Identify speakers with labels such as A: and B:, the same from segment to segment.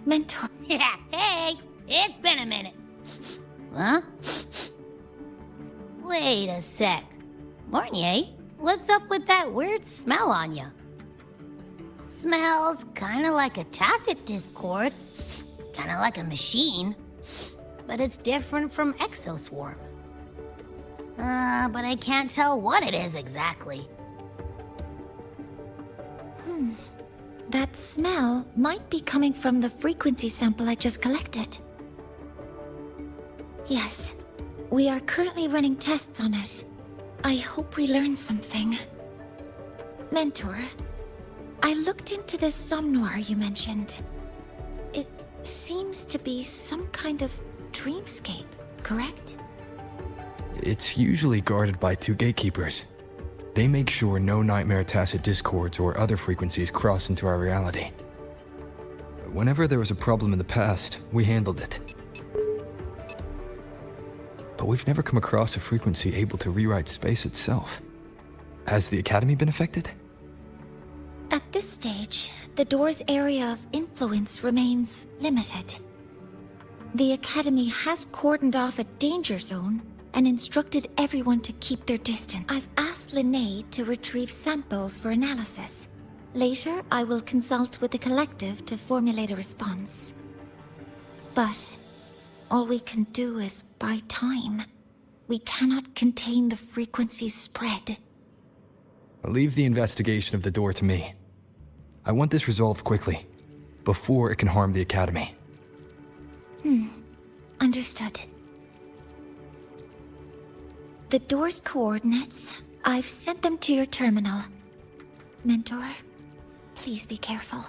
A: Mentor.
B: Yeah, hey, it's been a minute. Huh? Wait a sec. Mornier, what's up with that weird smell on you? Smells kinda like a tacit discord. Kinda like a machine. But it's different from Exoswarm. But I can't tell what it is exactly.
A: That smell might be coming from the frequency sample I just collected. Yes, we are currently running tests on it. I hope we learn something. Mentor, I looked into this Somnoire you mentioned. It seems to be some kind of dreamscape, correct?
C: It's usually guarded by 2 gatekeepers. They make sure no nightmare tacit discords or other frequencies cross into our reality. Whenever there was a problem in the past, we handled it. But we've never come across a frequency able to rewrite space itself. Has the Academy been affected?
A: At this stage, the door's area of influence remains limited. The Academy has cordoned off a danger zone and instructed everyone to keep their distance. I've asked Linnae to retrieve samples for analysis. Later, I will consult with the collective to formulate a response. But all we can do is buy time. We cannot contain the frequency's spread.
C: Leave the investigation of the door to me. I want this resolved quickly, before it can harm the Academy.
A: Understood. The door's coordinates, I've sent them to your terminal. Mentor, please be careful.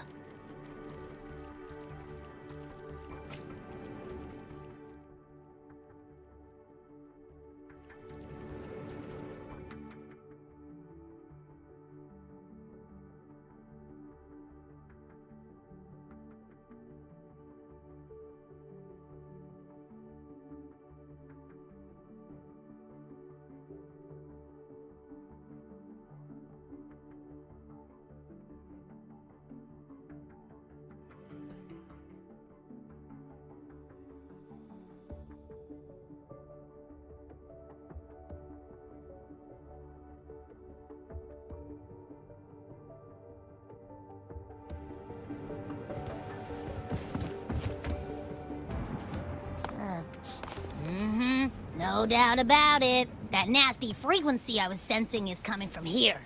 B: No doubt about it. That nasty frequency I was sensing is coming from here.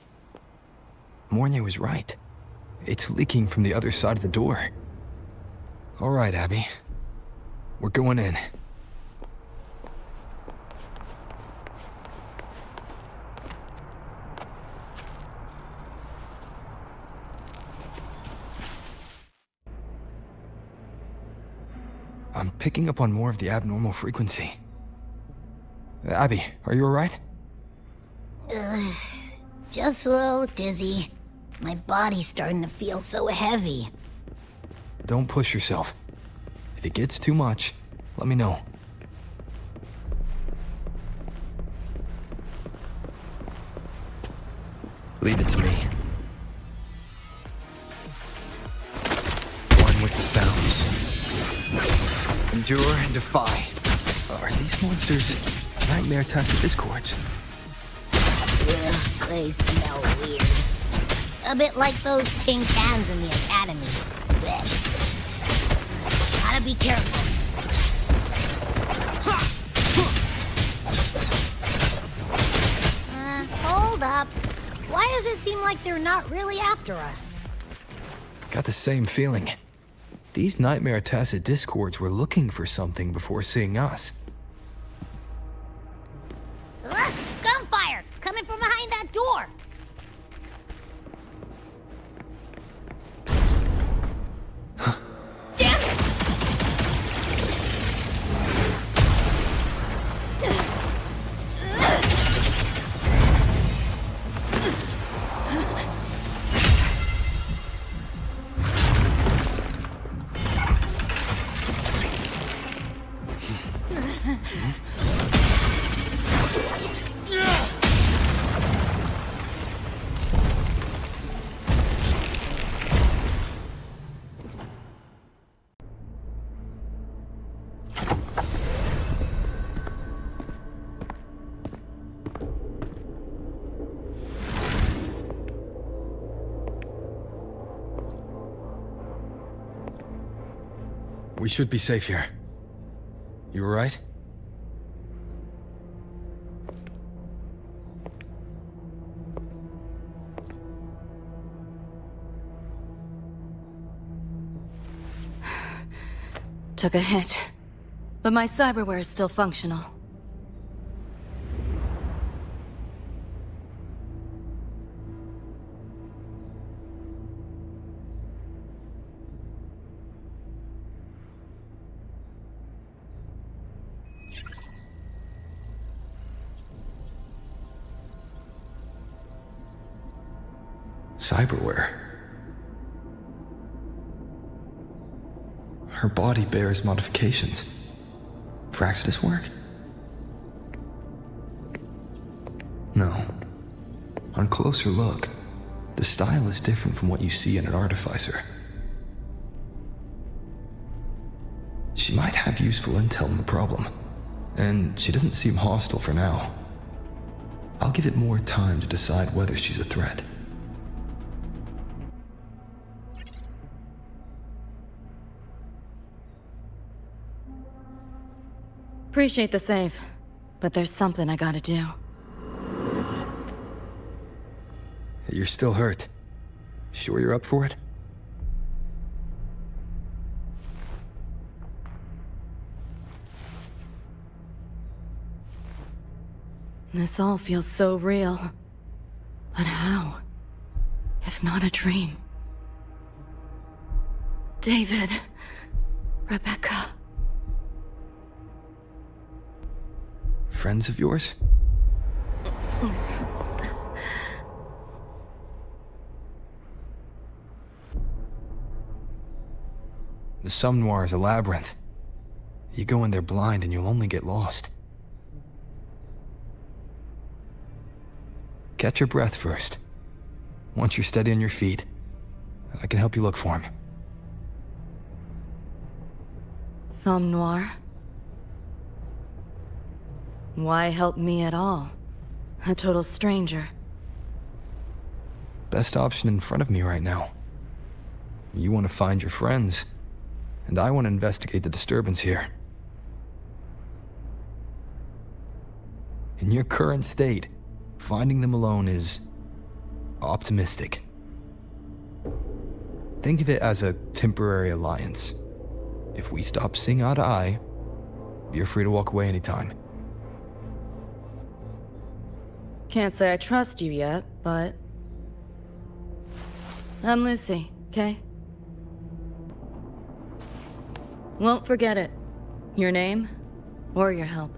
C: Mornier was right. It's leaking from the other side of the door. All right, Abby. We're going in. I'm picking up on more of the abnormal frequency. Abby, are you alright?
B: Just a little dizzy. My body's starting to feel so heavy.
C: Don't push yourself. If it gets too much, let me know. Leave it to me. One with the sounds. Endure and defy. Are these monsters nightmare tacit discords?
B: Ugh, they smell weird. A bit like those tin cans in the Academy. Blech. Gotta be careful. Hold up. Why does it seem like they're not really after us?
C: Got the same feeling. These nightmare tacit discords were looking for something before seeing us.
B: Ugh, gunfire! Coming from behind that door! Damn it!
C: We should be safe here. You alright?
D: Took a hit, but my cyberware is still functional.
C: Cyberware. Her body bears modifications. For Exodus work? No. On closer look, the style is different from what you see in an artificer. She might have useful intel on the problem, and she doesn't seem hostile for now. I'll give it more time to decide whether she's a threat.
D: Appreciate the save, but there's something I gotta do.
C: You're still hurt. Sure you're up for it?
D: This all feels so real. But how? If not a dream? David. Rebecca.
C: Friends of yours? The Somnoire is a labyrinth. You go in there blind and you'll only get lost. Catch your breath first. Once you're steady on your feet, I can help you look for him.
D: Somnoire? Why help me at all? A total stranger.
C: Best option in front of me right now. You want to find your friends, and I want to investigate the disturbance here. In your current state, finding them alone is optimistic. Think of it as a temporary alliance. If we stop seeing eye to eye, you're free to walk away anytime.
D: Can't say I trust you yet, but... I'm Lucy, okay? Won't forget it. Your name, or your help.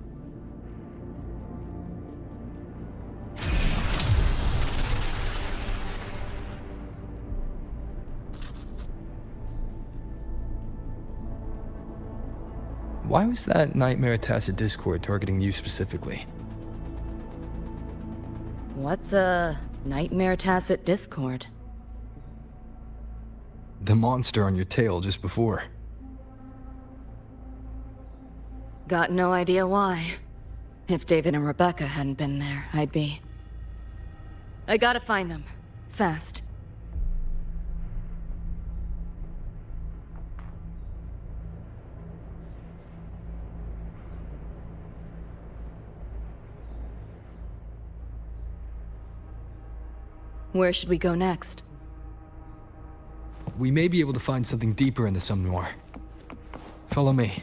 C: Why was that Nightmare Tacit Discord targeting you specifically?
D: What's a Nightmare Tacit Discord?
C: The monster on your tail just before.
D: Got no idea why. If David and Rebecca hadn't been there, I'd be... I gotta find them. Fast. Where should we go next?
C: We may be able to find something deeper in the Somnoire. Follow me.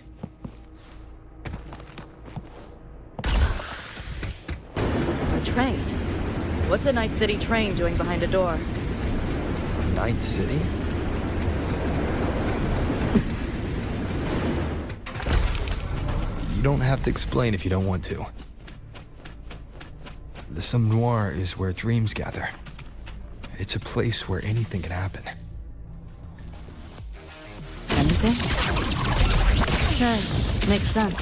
D: A train? What's a Night City train doing behind a door?
C: Night City? You don't have to explain if you don't want to. The Somnoire is where dreams gather. It's a place where anything can happen.
D: Anything? Sure, makes sense.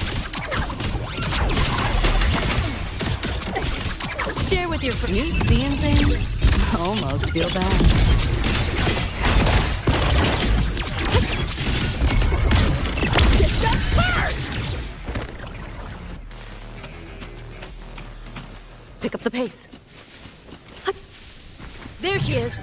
D: Share with your friends. You seeing things? I almost feel bad. Pick up the pace. There she is.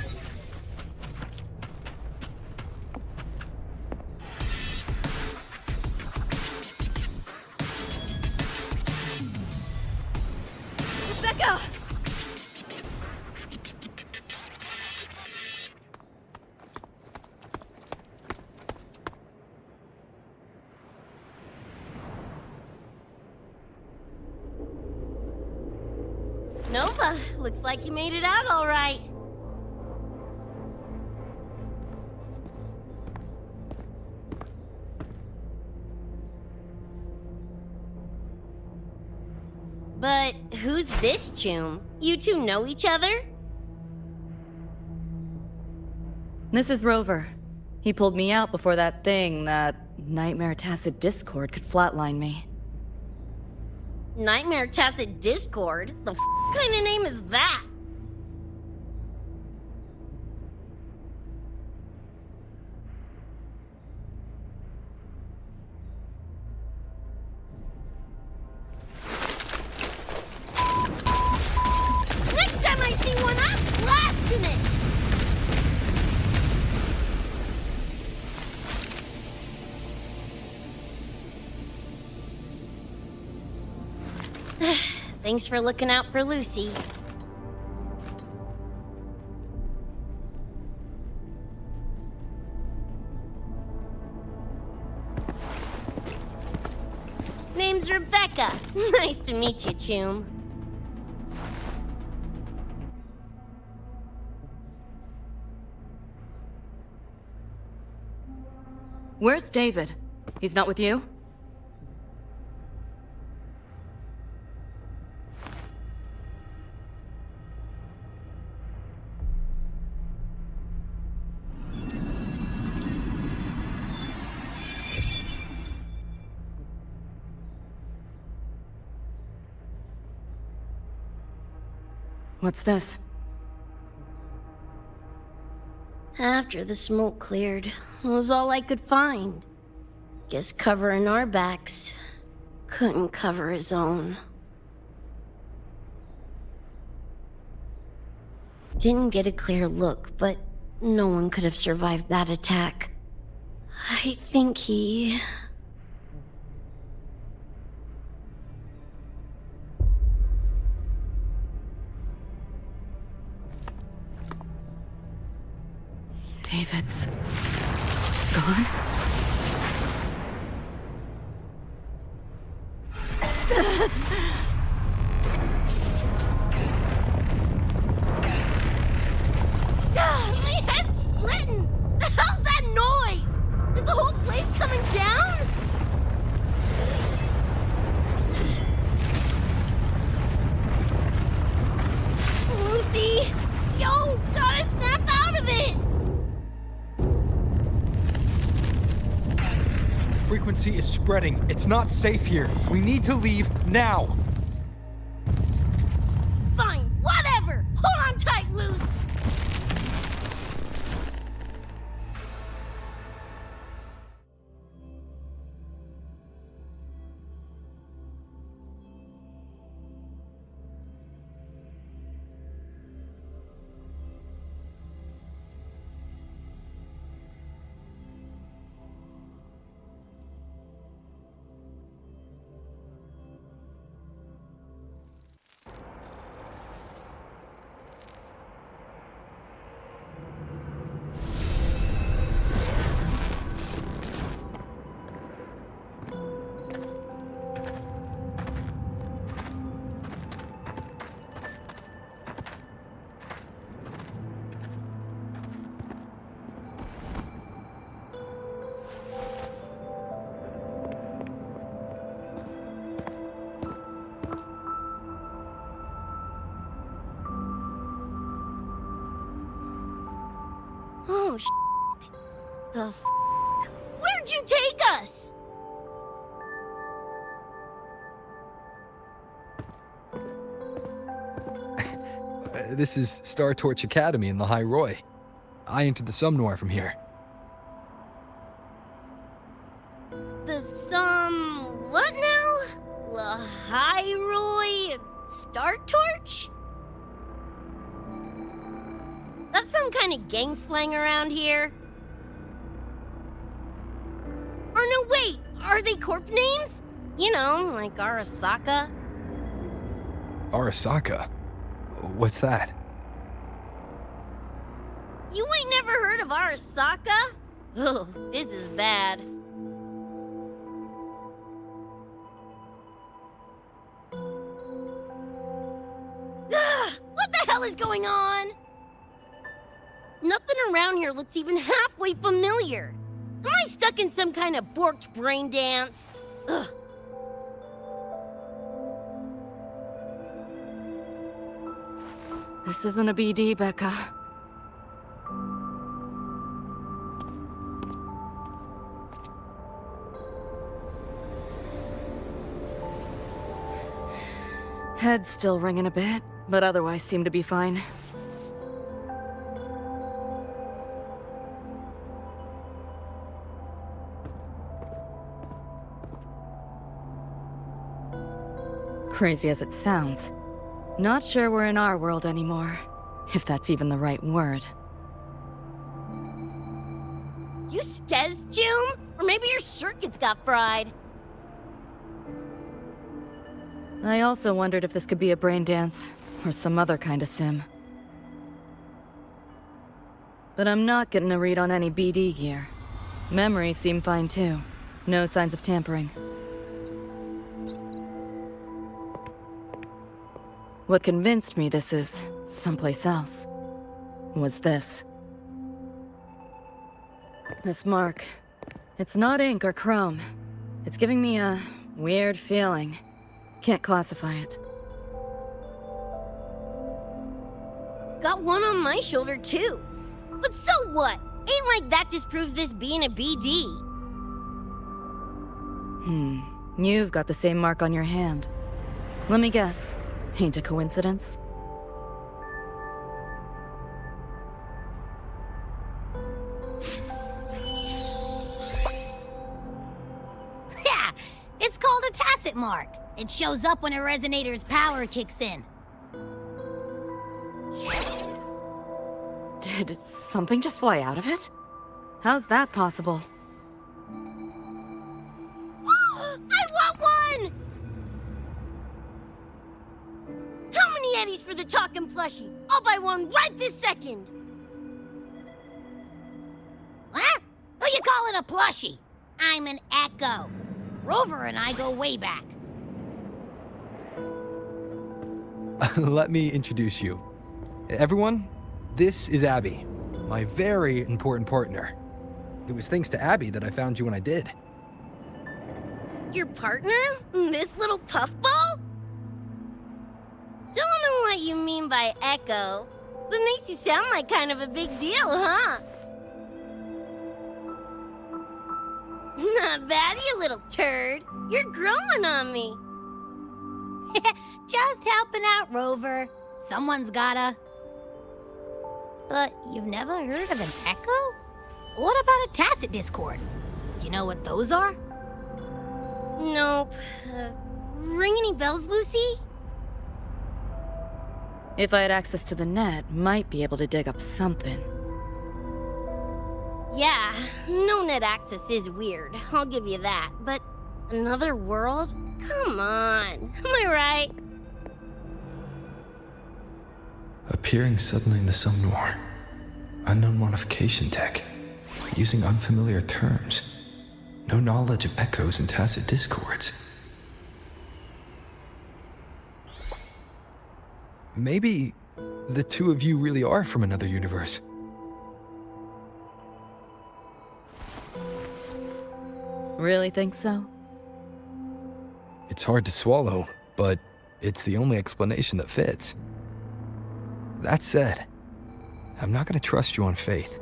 B: Looks like you made it out all right. But who's this Choom? You two know each other?
D: This is Rover. He pulled me out before that thing, that Nightmare Tacit Discord, could flatline me.
B: Nightmare Tacit Discord? The kind of name is that? Next time I see one, I'm blasting it! Thanks for looking out for Lucy. Name's Rebecca. Nice to meet you, Choom.
D: Where's David? He's not with you? What's this?
B: After the smoke cleared, it was all I could find. Guess covering our backs couldn't cover his own. Didn't get a clear look, but no one could have survived that attack. I think he...
D: David's gone?
B: My head's splitting! The hell's that noise? Is the whole place coming down? Lucy! Yo, gotta snap out of it!
C: Frequency is spreading. It's not safe here. We need to leave now.
B: Fine, whatever! Hold on tight, Luce! Oh, the f***? Where'd you take us?
C: This is Star Torch Academy in the High Roy. I entered the Somnoire from here.
B: The what now? Hyroi Star Torch? That's some kind of gang slang around here. Or no, wait, are they corp names? You know, like Arasaka.
C: Arasaka? What's that?
B: You ain't never heard of Arasaka? Oh, this is bad. Ugh, what the is going on? Nothing around here looks even halfway familiar. Am I stuck in some kind of borked brain dance? Ugh.
D: This isn't a BD, Becca. Head's still ringing a bit, but otherwise seem to be fine. Crazy as it sounds, not sure we're in our world anymore, if that's even the right word.
B: You skez, June? Or maybe your circuits got fried.
D: I also wondered if this could be a brain dance, or some other kind of sim. But I'm not getting a read on any BD gear. Memories seem fine too. No signs of tampering. What convinced me this is someplace else was this. This mark. It's not ink or chrome. It's giving me a weird feeling. Can't classify it.
B: Got one on my shoulder too. But so what? Ain't like that disproves this being a BD.
D: You've got the same mark on your hand. Let me guess. Ain't a coincidence?
E: Yeah, it's called a tacit mark. It shows up when a resonator's power kicks in.
D: Did something just fly out of it? How's that possible?
B: I want one! How many eddies for the talking plushie? I'll buy one right this second!
E: Huh? Who you calling a plushie? I'm an Echo. Rover and I go way back.
C: Let me introduce you. Everyone, this is Abby, my very important partner. It was thanks to Abby that I found you when I did.
B: Your partner? This little puffball? Don't know what you mean by Echo, but makes you sound like kind of a big deal, huh? Not bad, you little turd. You're growing on me.
E: Just helping out, Rover. Someone's gotta. But you've never heard of an Echo? What about a tacit discord? Do you know what those are?
B: Nope. Ring any bells, Lucy?
D: If I had access to the net, might be able to dig up something.
B: Yeah, no net access is weird, I'll give you that. But another world? Come on, am I right?
C: Appearing suddenly in the Somnoire. Unknown modification tech. Using unfamiliar terms. No knowledge of echoes and tacit discords. Maybe the two of you really are from another universe.
D: Really think so?
C: It's hard to swallow, but it's the only explanation that fits. That said, I'm not going to trust you on faith.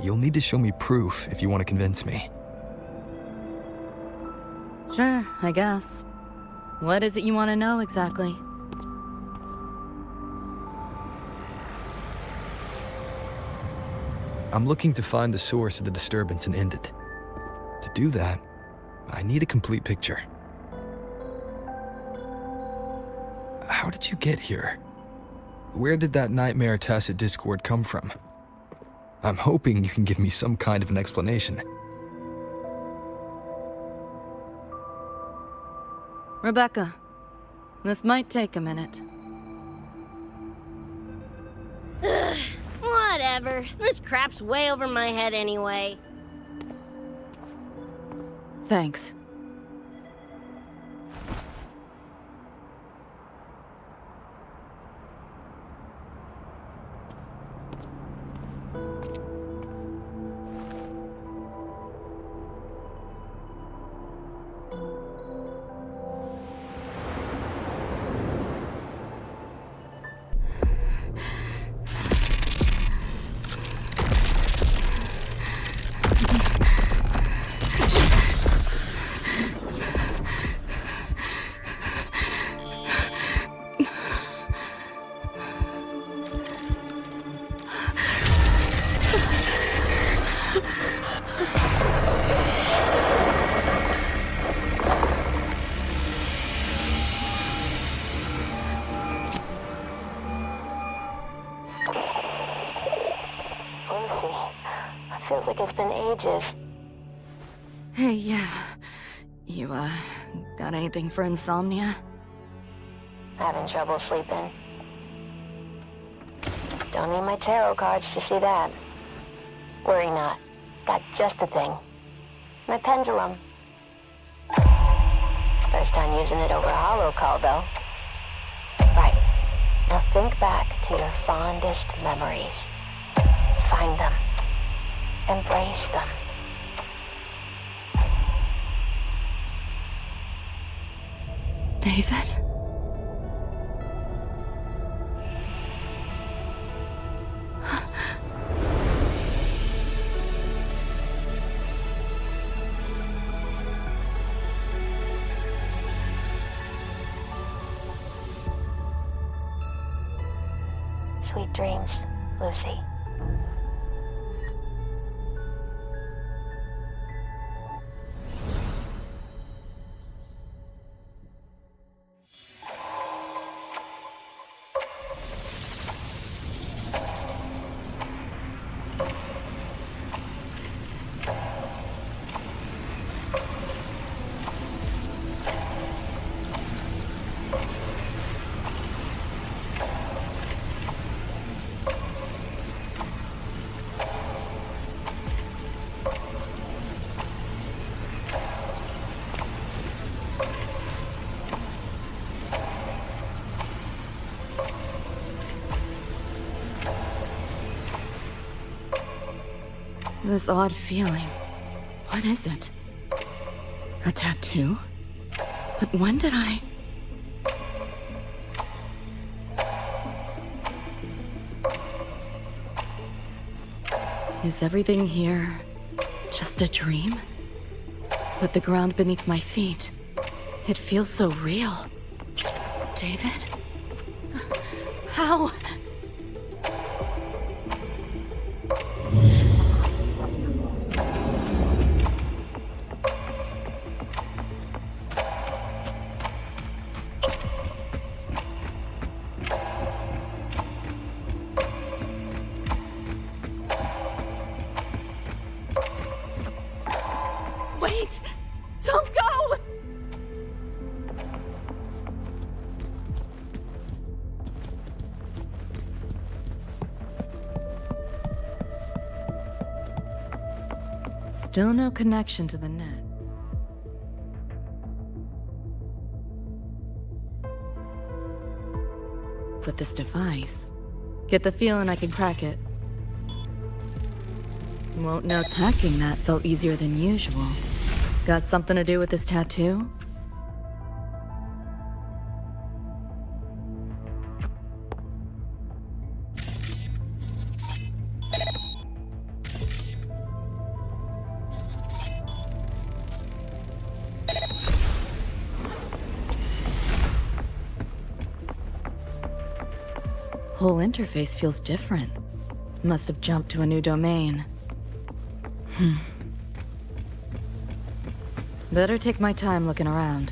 C: You'll need to show me proof if you want to convince me.
D: Sure, I guess. What is it you want to know exactly?
C: I'm looking to find the source of the disturbance and end it. To do that, I need a complete picture. How did you get here? Where did that nightmare tacit discord come from? I'm hoping you can give me some kind of an explanation.
D: Rebecca, this might take a minute.
B: Whatever, this crap's way over my head anyway.
D: Thanks.
F: Feels like it's been ages.
D: Hey, yeah. You, got anything for insomnia?
F: Having trouble sleeping. Don't need my tarot cards to see that. Worry not. Got just the thing. My pendulum. First time using it over a holo call, though. Right. Now think back to your fondest memories. Find them. Embrace them.
D: David?
F: Sweet dreams, Lucy.
D: This odd feeling. What is it? A tattoo? But when did I... Is everything here just a dream? With the ground beneath my feet, it feels so real. David? How? Wait! Don't go! Still no connection to the net. With this device, get the feeling I can crack it. Won't know hacking that felt easier than usual. Got something to do with this tattoo? Whole interface feels different. Must have jumped to a new domain. Better take my time looking around.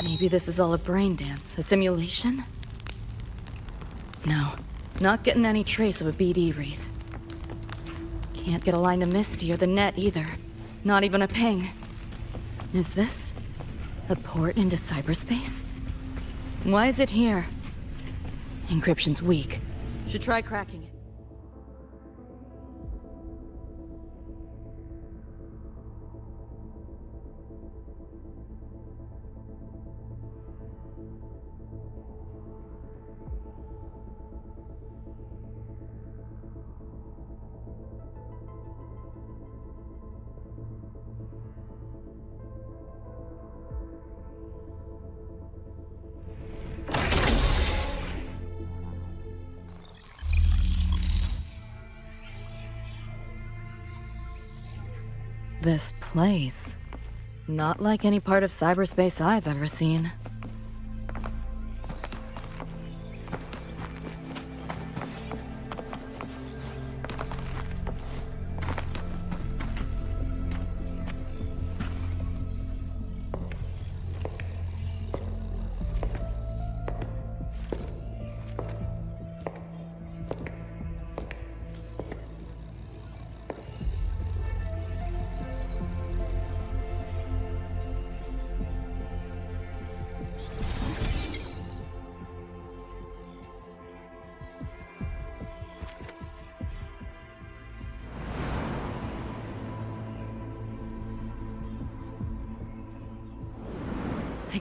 D: Maybe this is all a brain dance, a simulation? No, not getting any trace of a BD wreath. Can't get a line to Misty or the net either. Not even a ping. Is this a port into cyberspace? Why is it here? Encryption's weak. Should try cracking it. This place. Not like any part of cyberspace I've ever seen.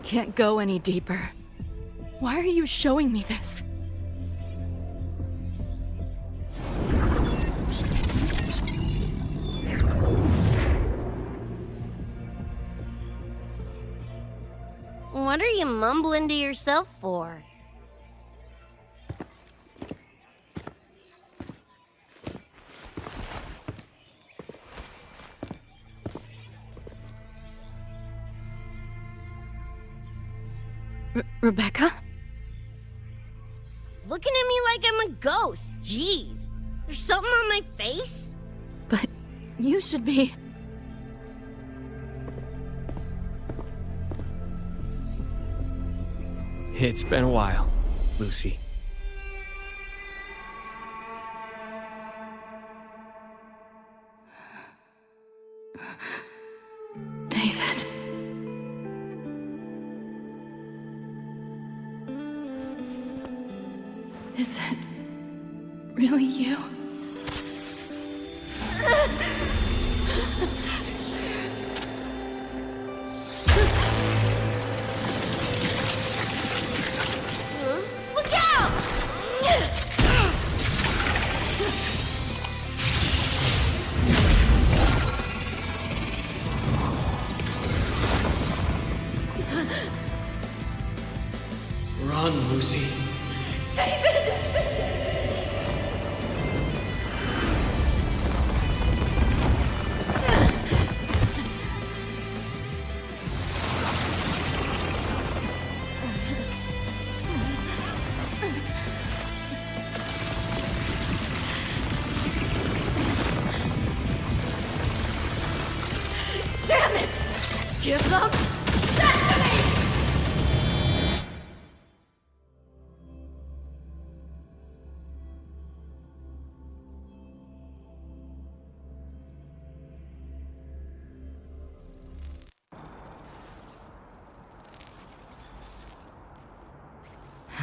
D: can't go any deeper. Why are you showing me this?
B: What are you mumbling to yourself for?
D: Rebecca?
B: Looking at me like I'm a ghost. Jeez. There's something on my face?
D: But you should be...
G: It's been a while, Lucy.
D: David. Is it really you?
B: Look out!
G: Run, Lucy.
D: Damn it! Give them that to me!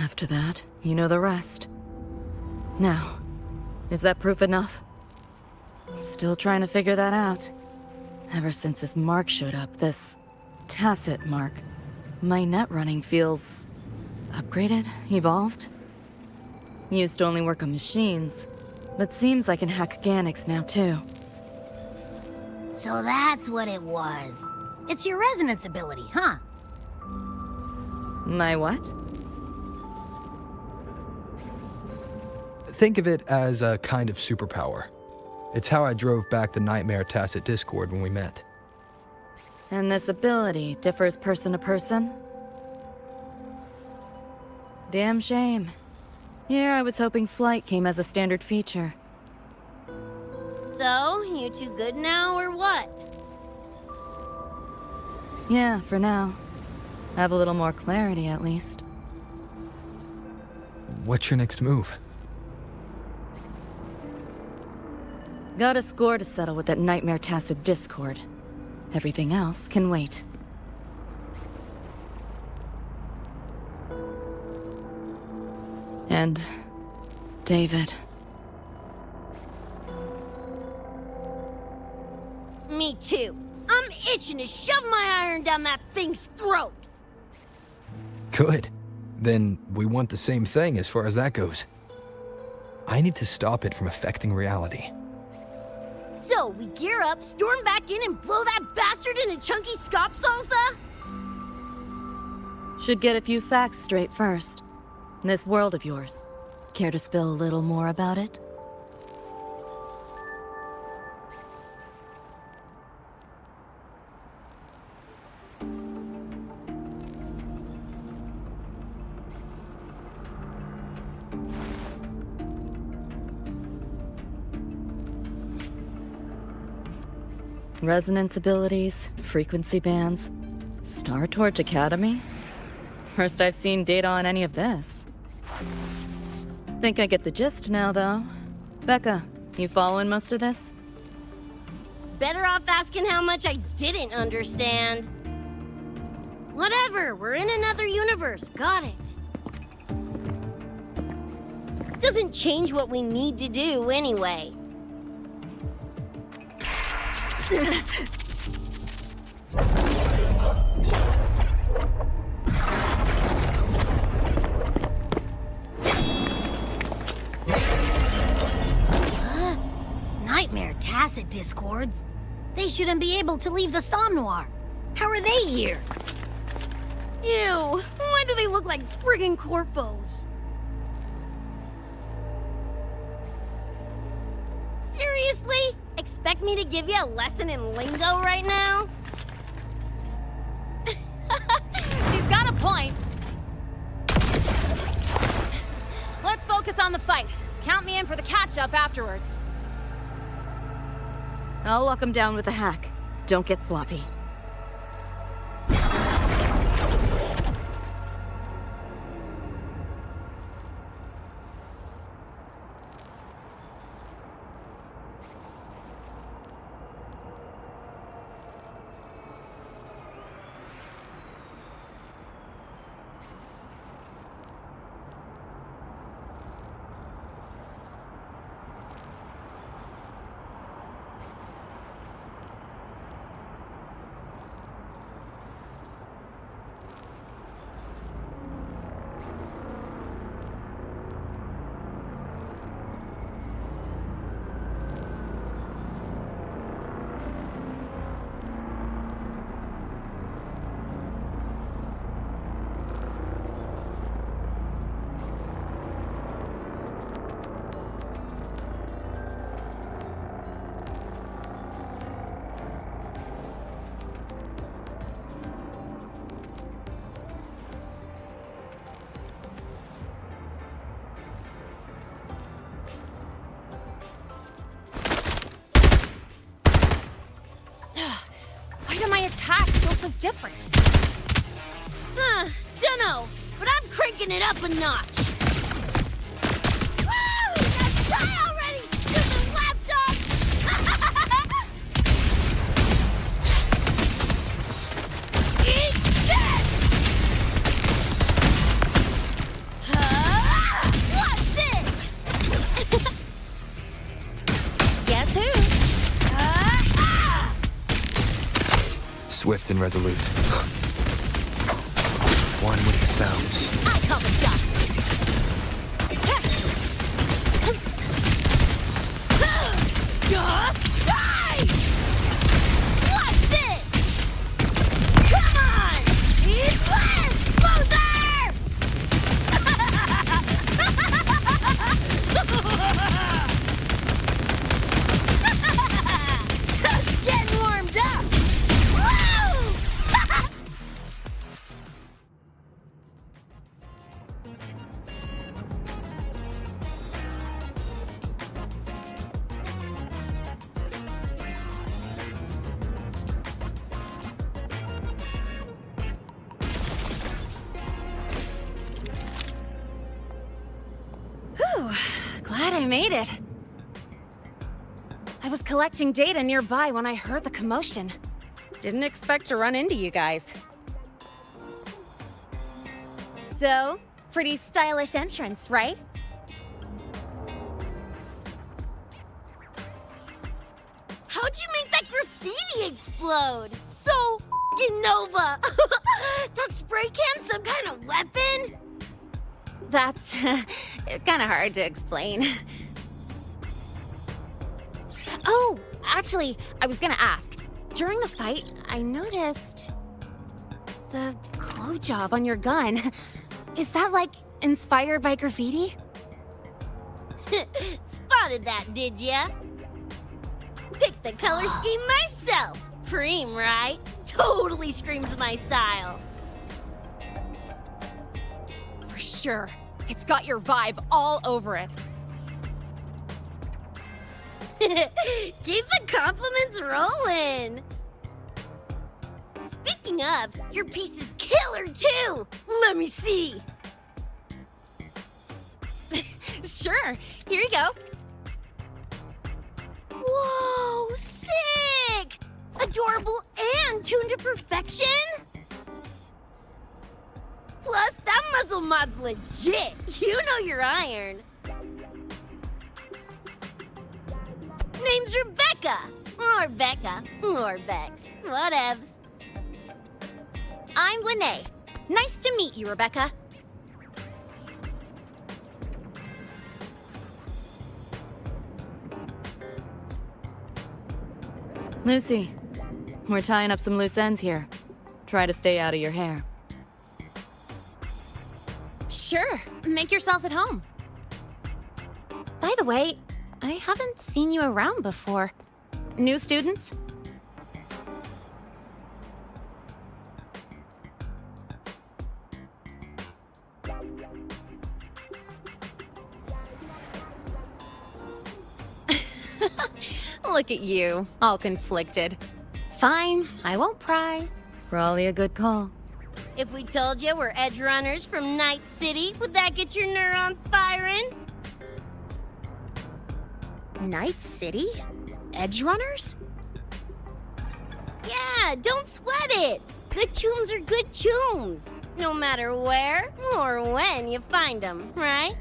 D: After that, you know the rest. Now, is that proof enough? Still trying to figure that out. Ever since this mark showed up, this tacit mark, my net running feels upgraded, evolved. Used to only work on machines, but seems I can hack organics now too.
E: So that's what it was. It's your resonance ability, huh?
D: My what?
C: Think of it as a kind of superpower. It's how I drove back the nightmare tacit discord when we met.
D: And this ability differs person to person? Damn shame. Here I was hoping flight came as a standard feature.
B: So, you two good now, or what?
D: Yeah, for now. Have a little more clarity at least.
C: What's your next move?
D: Got a score to settle with that nightmare tacit discord. Everything else can wait. And David.
B: Me too. I'm itching to shove my iron down that thing's throat.
C: Good. Then we want the same thing as far as that goes. I need to stop it from affecting reality.
B: So, we gear up, storm back in, and blow that bastard into chunky scop salsa?
D: Should get a few facts straight first. This world of yours. Care to spill a little more about it? Resonance abilities, frequency bands, Star Torch Academy? First I've seen data on any of this. Think I get the gist now, though. Becca, you following most of this?
B: Better off asking how much I didn't understand. Whatever, we're in another universe, got it. Doesn't change what we need to do anyway.
E: tacit discords. They shouldn't be able to leave the Somnoire. How are they here?
B: Ew, why do they look like friggin' corpos? Seriously? Expect me to give you a lesson in lingo right now?
H: She's got a point. Let's focus on the fight. Count me in for the catch-up afterwards.
D: I'll lock him down with a hack. Don't get sloppy.
H: Attacks feel so different.
B: Dunno, but I'm cranking it up a notch. Woo! Now die already, stupid lapdog! Eat this! What's this?
H: Guess who?
C: Swift and resolute. One with the sounds.
H: I call the shots.
B: Just die! What's this? Come on! Eat less, loser! Just getting warmed up! Woo!
H: Whew, glad I made it. I was collecting data nearby when I heard the commotion. Didn't expect to run into you guys. So, pretty stylish entrance, right?
B: How'd you make that graffiti explode? So f***ing Nova! That spray can some kind of weapon?
H: That's kind of hard to explain. Oh, actually, I was gonna ask. During the fight, I noticed the glow job on your gun. Is that, like, inspired by graffiti?
B: Spotted that, did ya? Picked the color scheme myself. Preem, right? Totally screams my style.
H: For sure. It's got your vibe all over it.
B: Keep the compliments rolling. Speaking of, your piece is killer too. Let me see.
H: Sure. Here you go.
B: Whoa, sick! Adorable and tuned to perfection? Plus, that muzzle mod's legit. You know your iron. Name's Rebecca. Or Becca. Or Bex. Whatevs.
H: I'm Lene. Nice to meet you, Rebecca.
D: Lucy, we're tying up some loose ends here. Try to stay out of your hair.
H: Sure, make yourselves at home. By the way, I haven't seen you around before. New students? Look at you, all conflicted. Fine, I won't pry.
D: Probably a good call.
B: If we told you we're Edgerunners from Night City, would that get your neurons firing?
H: Night City? Edgerunners?
B: Yeah, don't sweat it. Good tunes are good tunes, no matter where or when you find them, right?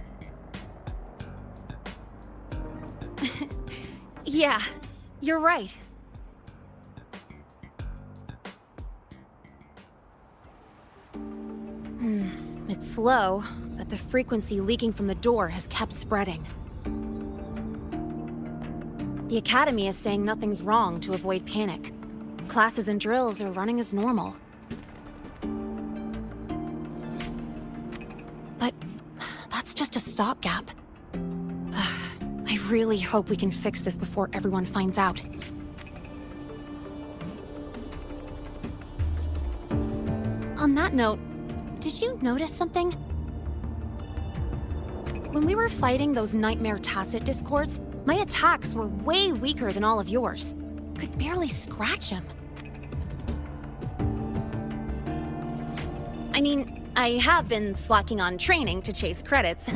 H: Yeah, you're right. It's slow, but the frequency leaking from the door has kept spreading. The Academy is saying nothing's wrong to avoid panic. Classes and drills are running as normal. But that's just a stopgap. I really hope we can fix this before everyone finds out. On that note, did you notice something? When we were fighting those nightmare tacit discords, my attacks were way weaker than all of yours. Could barely scratch him. I mean, I have been slacking on training to chase credits,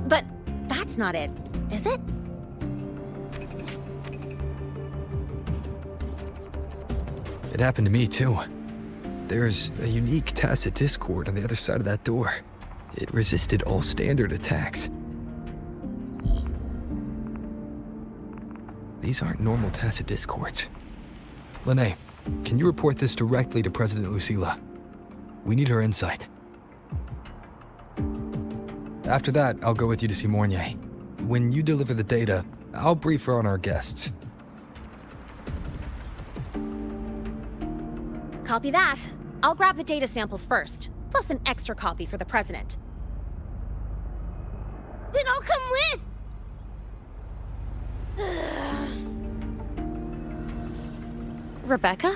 H: but that's not it, is it?
C: It happened to me too. There's a unique tacit discord on the other side of that door. It resisted all standard attacks. These aren't normal tacit discords. Lene, can you report this directly to President Lucilla? We need her insight. After that, I'll go with you to see Mornier. When you deliver the data, I'll brief her on our guests.
H: Copy that. I'll grab the data samples first, plus an extra copy for the president.
B: Then I'll come with!
H: Rebecca?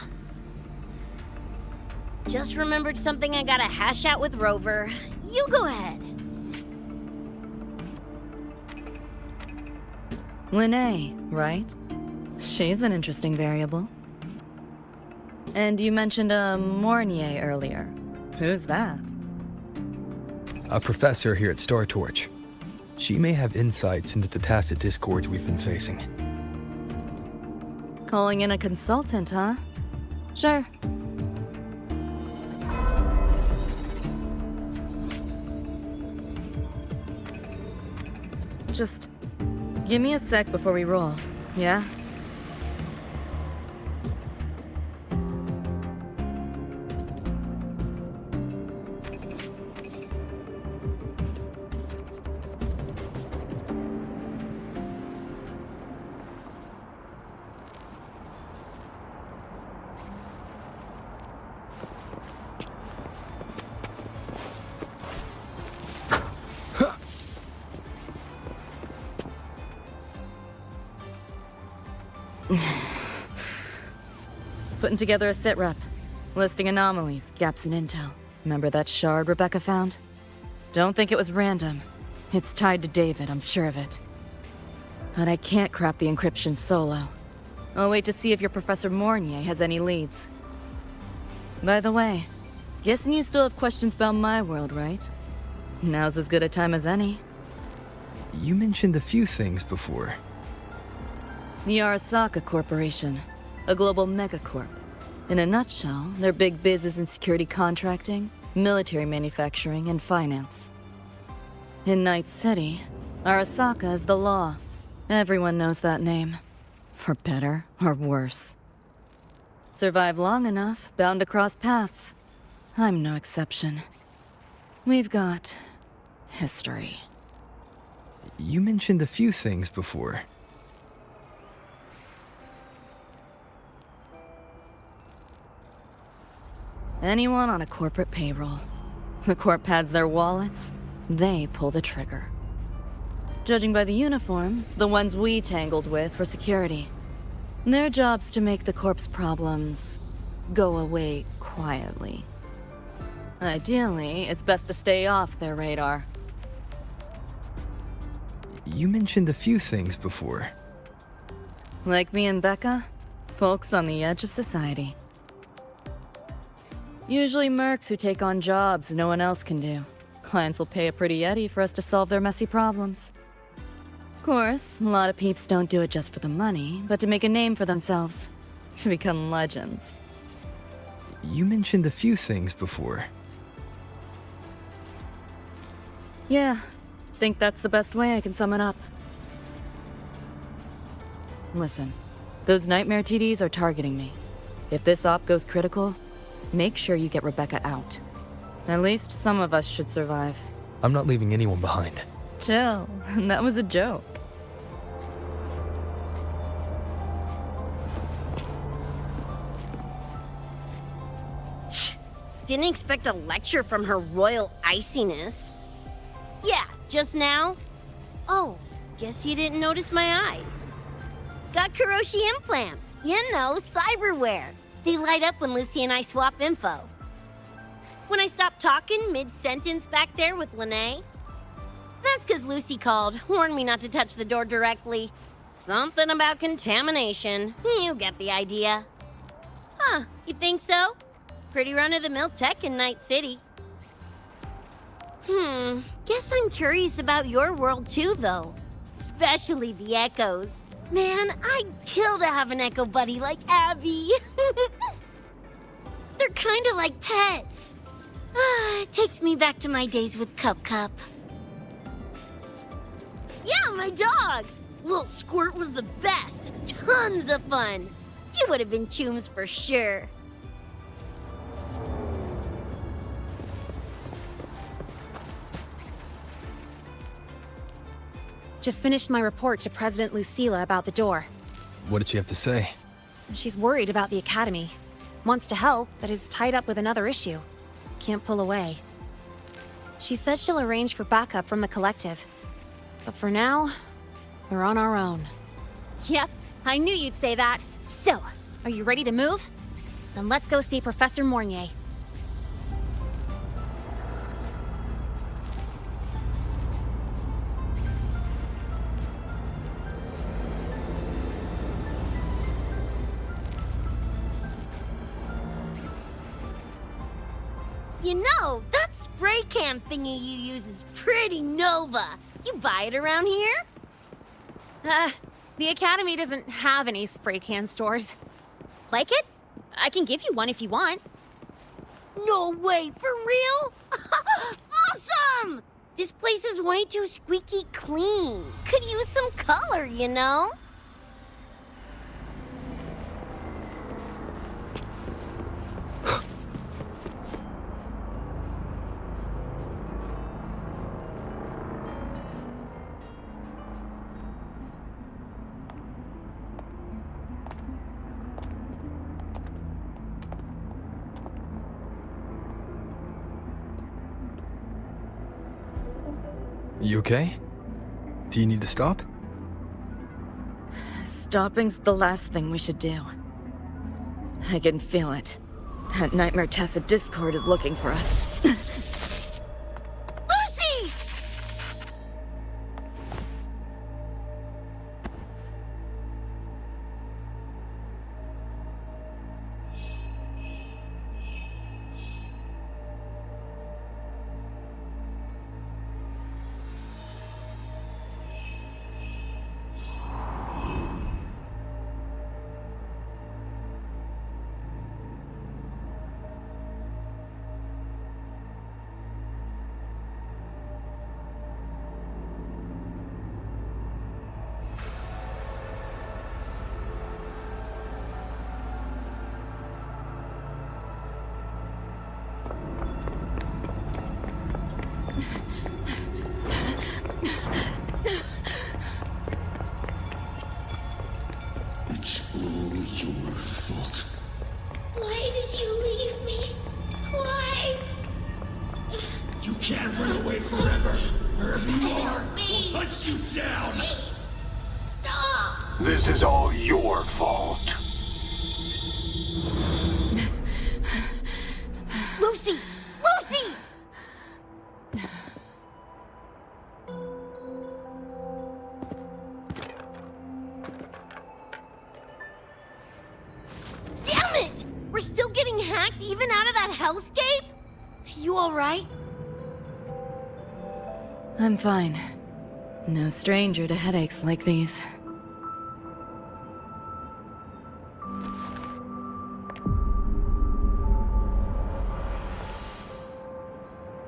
B: Just remembered something I gotta hash out with Rover. You go ahead.
D: Lene, right? She's an interesting variable. And you mentioned a Mornier earlier. Who's that?
C: A professor here at Star Torch. She may have insights into the tacit discords we've been facing.
D: Calling in a consultant, huh? Sure. Just give me a sec before we roll, yeah? Putting together a sit rep. Listing anomalies, gaps in intel. Remember that shard Rebecca found? Don't think it was random. It's tied to David, I'm sure of it. But I can't crack the encryption solo. I'll wait to see if your Professor Mornier has any leads. By the way, guessing you still have questions about my world, right? Now's as good a time as any.
C: You mentioned a few things before.
D: The Arasaka Corporation, a global megacorp. In a nutshell, their big biz is in security contracting, military manufacturing, and finance. In Night City, Arasaka is the law. Everyone knows that name. For better or worse. Survive long enough, bound to cross paths. I'm no exception. We've got history.
C: You mentioned a few things before.
D: Anyone on a corporate payroll. The corp pads their wallets, they pull the trigger. Judging by the uniforms, the ones we tangled with were security. Their job's to make the corp's problems go away quietly. Ideally, it's best to stay off their radar.
C: You mentioned a few things before.
D: Like me and Becca, folks on the edge of society. Usually mercs who take on jobs no one else can do. Clients will pay a pretty eddy for us to solve their messy problems. Of course, a lot of peeps don't do it just for the money, but to make a name for themselves. To become legends.
C: You mentioned a few things before.
D: Yeah, think that's the best way I can sum it up. Listen, those nightmare TDs are targeting me. If this op goes critical, make sure you get Rebecca out. At least some of us should survive.
C: I'm not leaving anyone behind.
D: Chill, that was a joke.
B: Didn't expect a lecture from her royal iciness. Yeah, just now. Oh, guess you didn't notice my eyes. Got Kuroshi implants. You know, cyberware. They light up when Lucy and I swap info. When I stopped talking mid-sentence back there with Lene, that's because Lucy called, warned me not to touch the door directly. Something about contamination. You get the idea. Huh, you think so? Pretty run-of-the-mill tech in Night City. Guess I'm curious about your world too, though. Especially the echoes. Man, I'd kill to have an echo buddy like Abby. They're kinda like pets. It takes me back to my days with Cup Cup. Yeah, my dog! Little Squirt was the best. Tons of fun. You would have been chooms for sure.
H: Just finished my report to President Lucilla about the door.
C: What did she have to say?
H: She's worried about the Academy. Wants to help, but is tied up with another issue. Can't pull away. She says she'll arrange for backup from the collective. But for now, we're on our own. Yep, I knew you'd say that. So, are you ready to move? Then let's go see Professor Mornier.
B: You know, that spray can thingy you use is pretty Nova. You buy it around here?
H: The Academy doesn't have any spray can stores. Like it? I can give you one if you want.
B: No way, for real? Awesome! This place is way too squeaky clean. Could use some color, you know?
C: You okay? Do you need to stop?
D: Stopping's the last thing we should do. I can feel it. That nightmare Tacit Discord is looking for us.
B: Lucy!
G: It's all your fault.
A: Why did you leave me?
I: shut you down!
A: Please, stop!
J: This is all your fault.
B: Lucy! Lucy! Damn it! We're still getting hacked even out of that hellscape? You alright?
D: I'm fine. No stranger to headaches like these.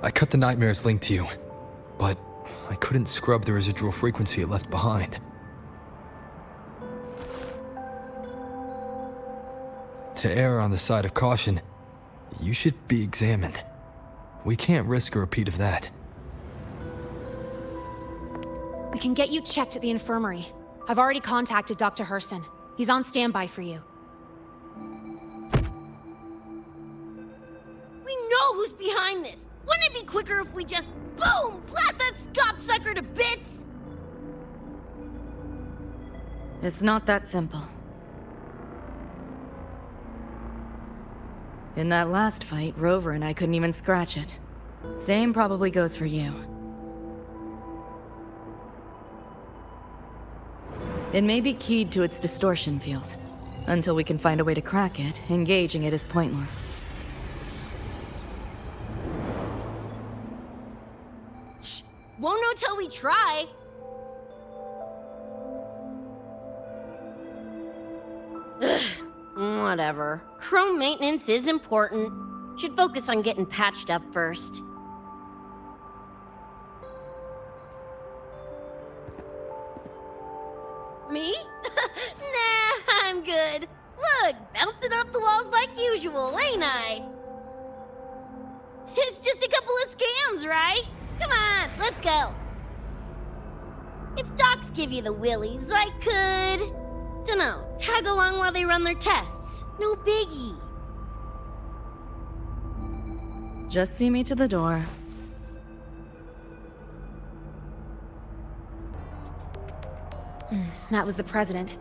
C: I cut the nightmare's link to you, but I couldn't scrub the residual frequency it left behind. To err on the side of caution, you should be examined. We can't risk a repeat of that.
H: We can get you checked at the infirmary. I've already contacted Dr. Herson. He's on standby for you.
B: We know who's behind this! Wouldn't it be quicker if we just, boom, blast that sucker to bits?
D: It's not that simple. In that last fight, Rover and I couldn't even scratch it. Same probably goes for you. It may be keyed to its distortion field. Until we can find a way to crack it, engaging it is pointless.
B: Won't know till we try. Whatever. Chrome maintenance is important. Should focus on getting patched up first. Me? Nah, I'm good. Look, bouncing off the walls like usual, ain't I? It's just a couple of scams, right? Come on, let's go. If docs give you the willies, I could... Dunno, tag along while they run their tests. No biggie.
D: Just see me to the door.
H: That was the President.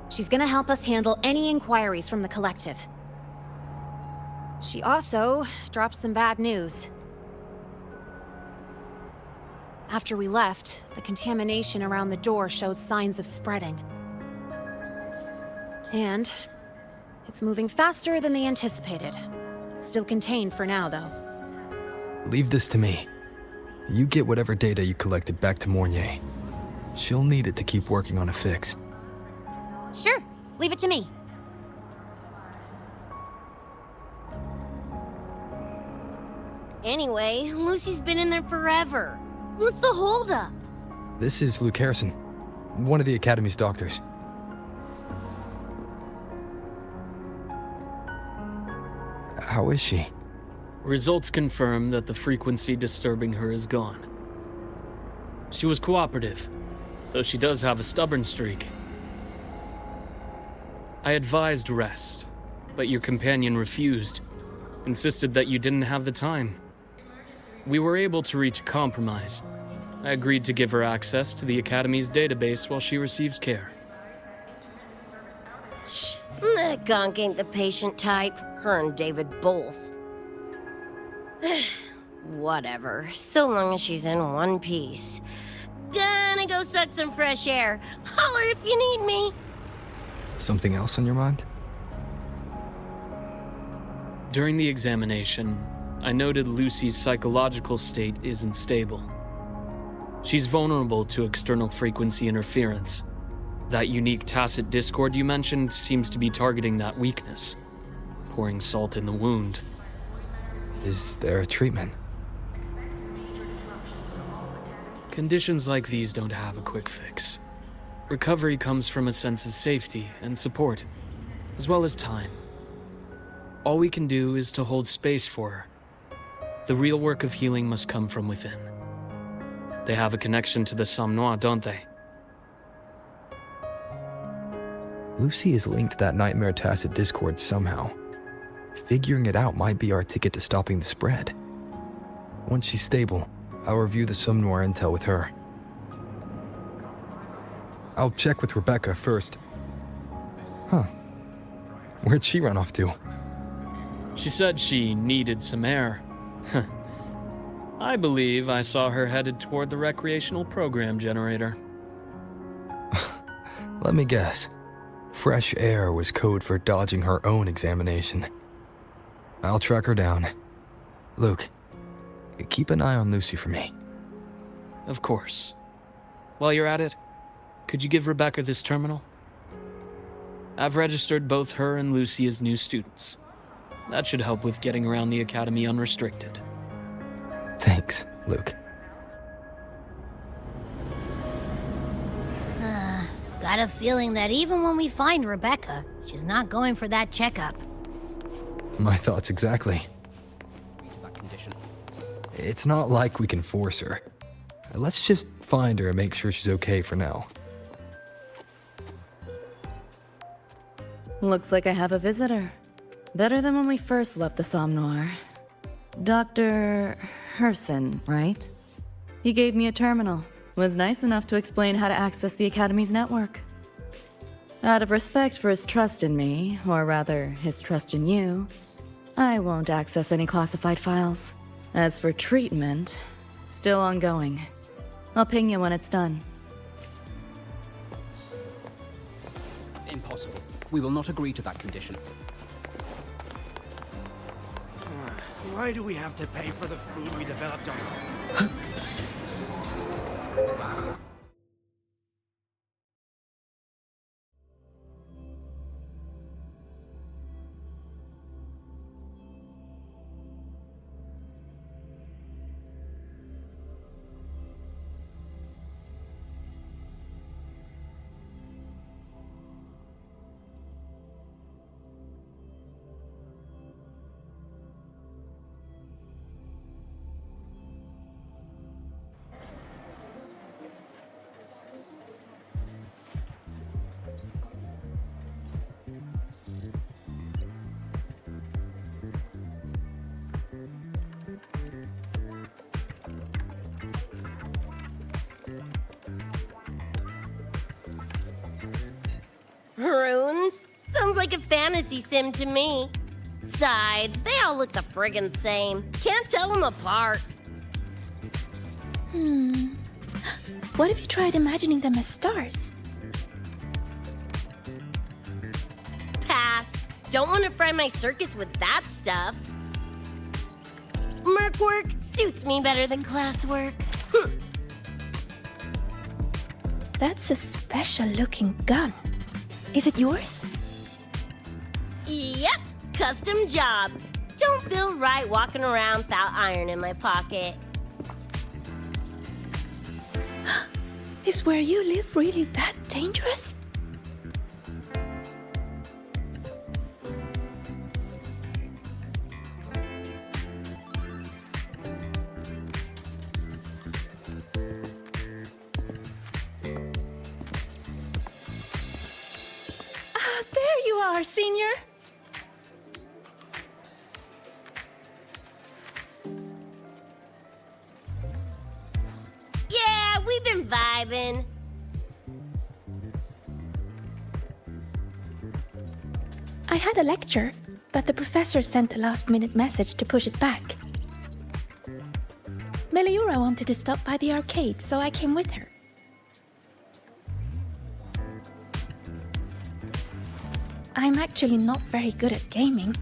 H: She's gonna help us handle any inquiries from the Collective. She also dropped some bad news. After we left, the contamination around the door showed signs of spreading. And it's moving faster than they anticipated. Still contained for now, though.
C: Leave this to me. You get whatever data you collected back to Mornier. She'll need it to keep working on a fix.
H: Sure, leave it to me.
B: Anyway, Lucy's been in there forever. What's the holdup?
C: This is Luke Harrison, one of the Academy's doctors. How is she?
G: Results confirm that the frequency disturbing her is gone. She was cooperative, though she does have a stubborn streak. I advised rest, but your companion refused, insisted that you didn't have the time. We were able to reach a compromise. I agreed to give her access to the Academy's database while she receives care.
B: That gonk ain't the patient type. Her and David both. Whatever, so long as she's in one piece. Gonna go suck some fresh air. Holler if you need me.
C: Something else on your mind?
G: During the examination, I noted Lucy's psychological state isn't stable. She's vulnerable to external frequency interference. That unique tacit discord you mentioned seems to be targeting that weakness, pouring salt in the wound.
C: Is there a treatment?
G: Conditions like these don't have a quick fix. Recovery comes from a sense of safety and support, as well as time. All we can do is to hold space for her. The real work of healing must come from within. They have a connection to the Somnoire, don't they?
C: Lucy is linked to that nightmare tacit discord somehow. Figuring it out might be our ticket to stopping the spread. Once she's stable, I'll review the Somnoire intel with her. I'll check with Rebecca first. Huh. Where'd she run off to?
G: She said she needed some air. I believe I saw her headed toward the recreational program generator.
C: Let me guess. Fresh air was code for dodging her own examination. I'll track her down. Luke, keep an eye on Lucy for me.
G: Of course. While you're at it, could you give Rebecca this terminal? I've registered both her and Lucy as new students. That should help with getting around the academy unrestricted.
C: Thanks, Luke.
E: Got a feeling that even when we find Rebecca, she's not going for that checkup.
C: My thoughts exactly. It's not like we can force her. Let's just find her and make sure she's okay for now.
D: Looks like I have a visitor. Better than when we first left the Somnoire. Dr. Herson, right? He gave me a terminal. Was nice enough to explain how to access the Academy's network. Out of respect for his trust in me, or rather, his trust in you, I won't access any classified files. As for treatment, still ongoing. I'll ping you when it's done.
I: Impossible. We will not agree to that condition.
K: Why do we have to pay for the food we developed ourselves?
B: Runes? Sounds like a fantasy sim to me. Besides, they all look the friggin' same. Can't tell them apart.
L: What if you tried imagining them as stars?
B: Pass. Don't want to fry my circuits with that stuff. Merc work suits me better than classwork.
L: That's a special looking gun. Is it yours?
B: Yep, custom job. Don't feel right walking around without iron in my pocket.
L: Is where you live really that dangerous? There you are, Senior.
B: Yeah, we've been vibing.
L: I had a lecture, but the professor sent a last-minute message to push it back. Meliora wanted to stop by the arcade, so I came with her. I'm actually not very good at gaming.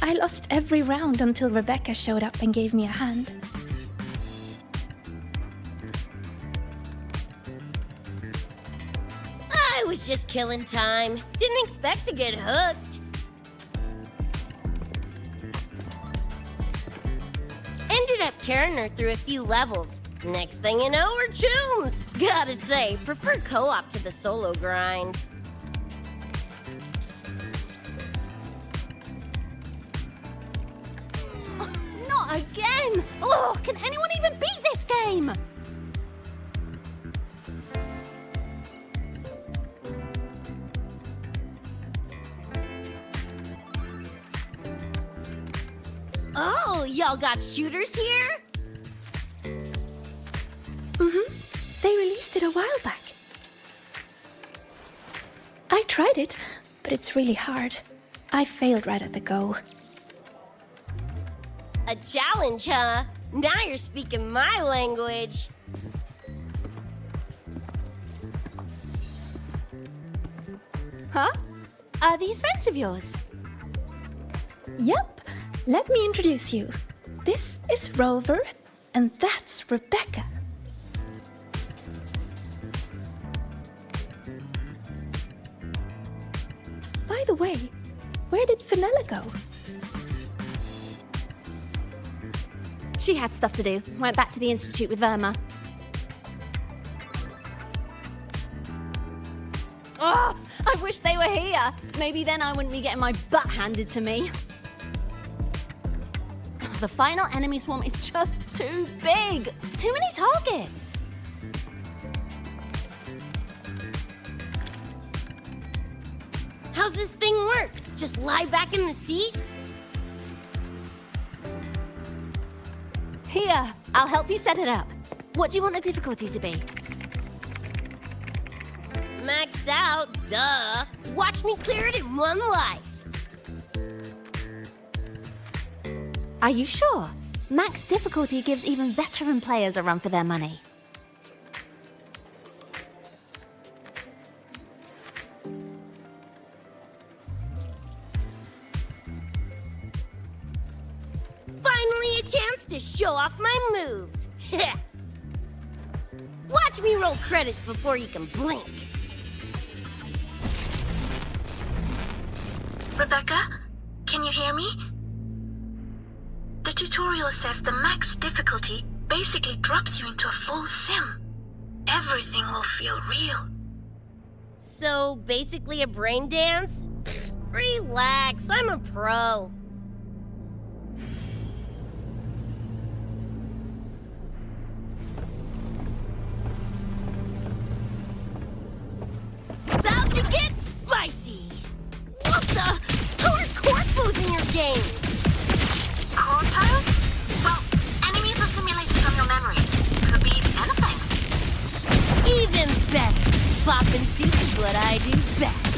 L: I lost every round until Rebecca showed up and gave me a hand.
B: I was just killing time. Didn't expect to get hooked. Ended up carrying her through a few levels. Next thing you know, we're chooms. Gotta say, prefer co-op to the solo grind.
H: Not again! Oh, can anyone even beat this game?
B: Oh, y'all got shooters here?
L: They released it a while back. tried it, but it's really hard. I failed right at the go.
B: A challenge, huh? Now you're speaking my language.
H: Huh? Are these friends of yours?
L: Yep, let me introduce you. This is Rover, and that's Rebecca. By the way, where did Fenella go?
H: She had stuff to do. Went back to the Institute with Verma. Oh, I wish they were here. Maybe then I wouldn't be getting my butt handed to me. The final enemy swarm is just too big. Too many targets.
B: How's this thing work? Just lie back in the seat?
H: Here, I'll help you set it up. What do you want the difficulty to be?
B: Maxed out, duh. Watch me clear it in one life.
H: Are you sure? Max difficulty gives even veteran players a run for their money.
B: Finally a chance to show off my moves. Watch me roll credits before you can blink.
F: Rebecca, can you hear me? The tutorial says the max difficulty basically drops you into a full sim. Everything will feel real.
B: So, basically a brain dance? Relax, I'm a pro. About to get spicy! What the? How are corpos in your game?
F: Corpos? Well, enemies are simulated from your memories. Could be anything.
B: Even better. Poppin' soup is what I do best.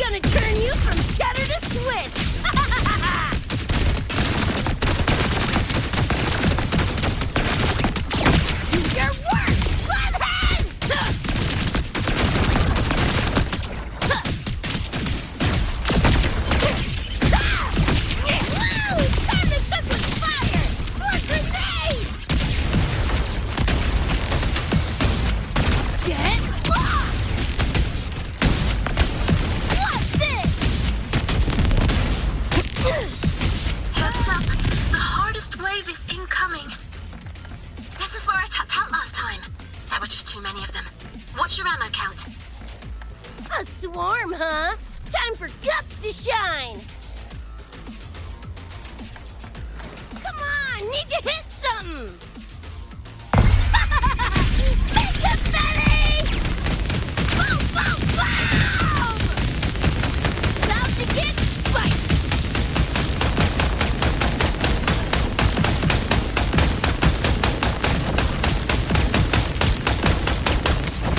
B: Gonna turn you from cheddar to Swiss. Do your work, Bloodhead! Woo! Time to cook with fire! More grenades! Get lost! What's this?
F: Heads up, the hardest wave is incoming. This is where I tapped out last time. There were just too many of them. What's your ammo count?
B: A swarm, huh? Time for guts to shine! Come on, need to hit something! Big confetti! Boom, boom, boom! About to get spicy!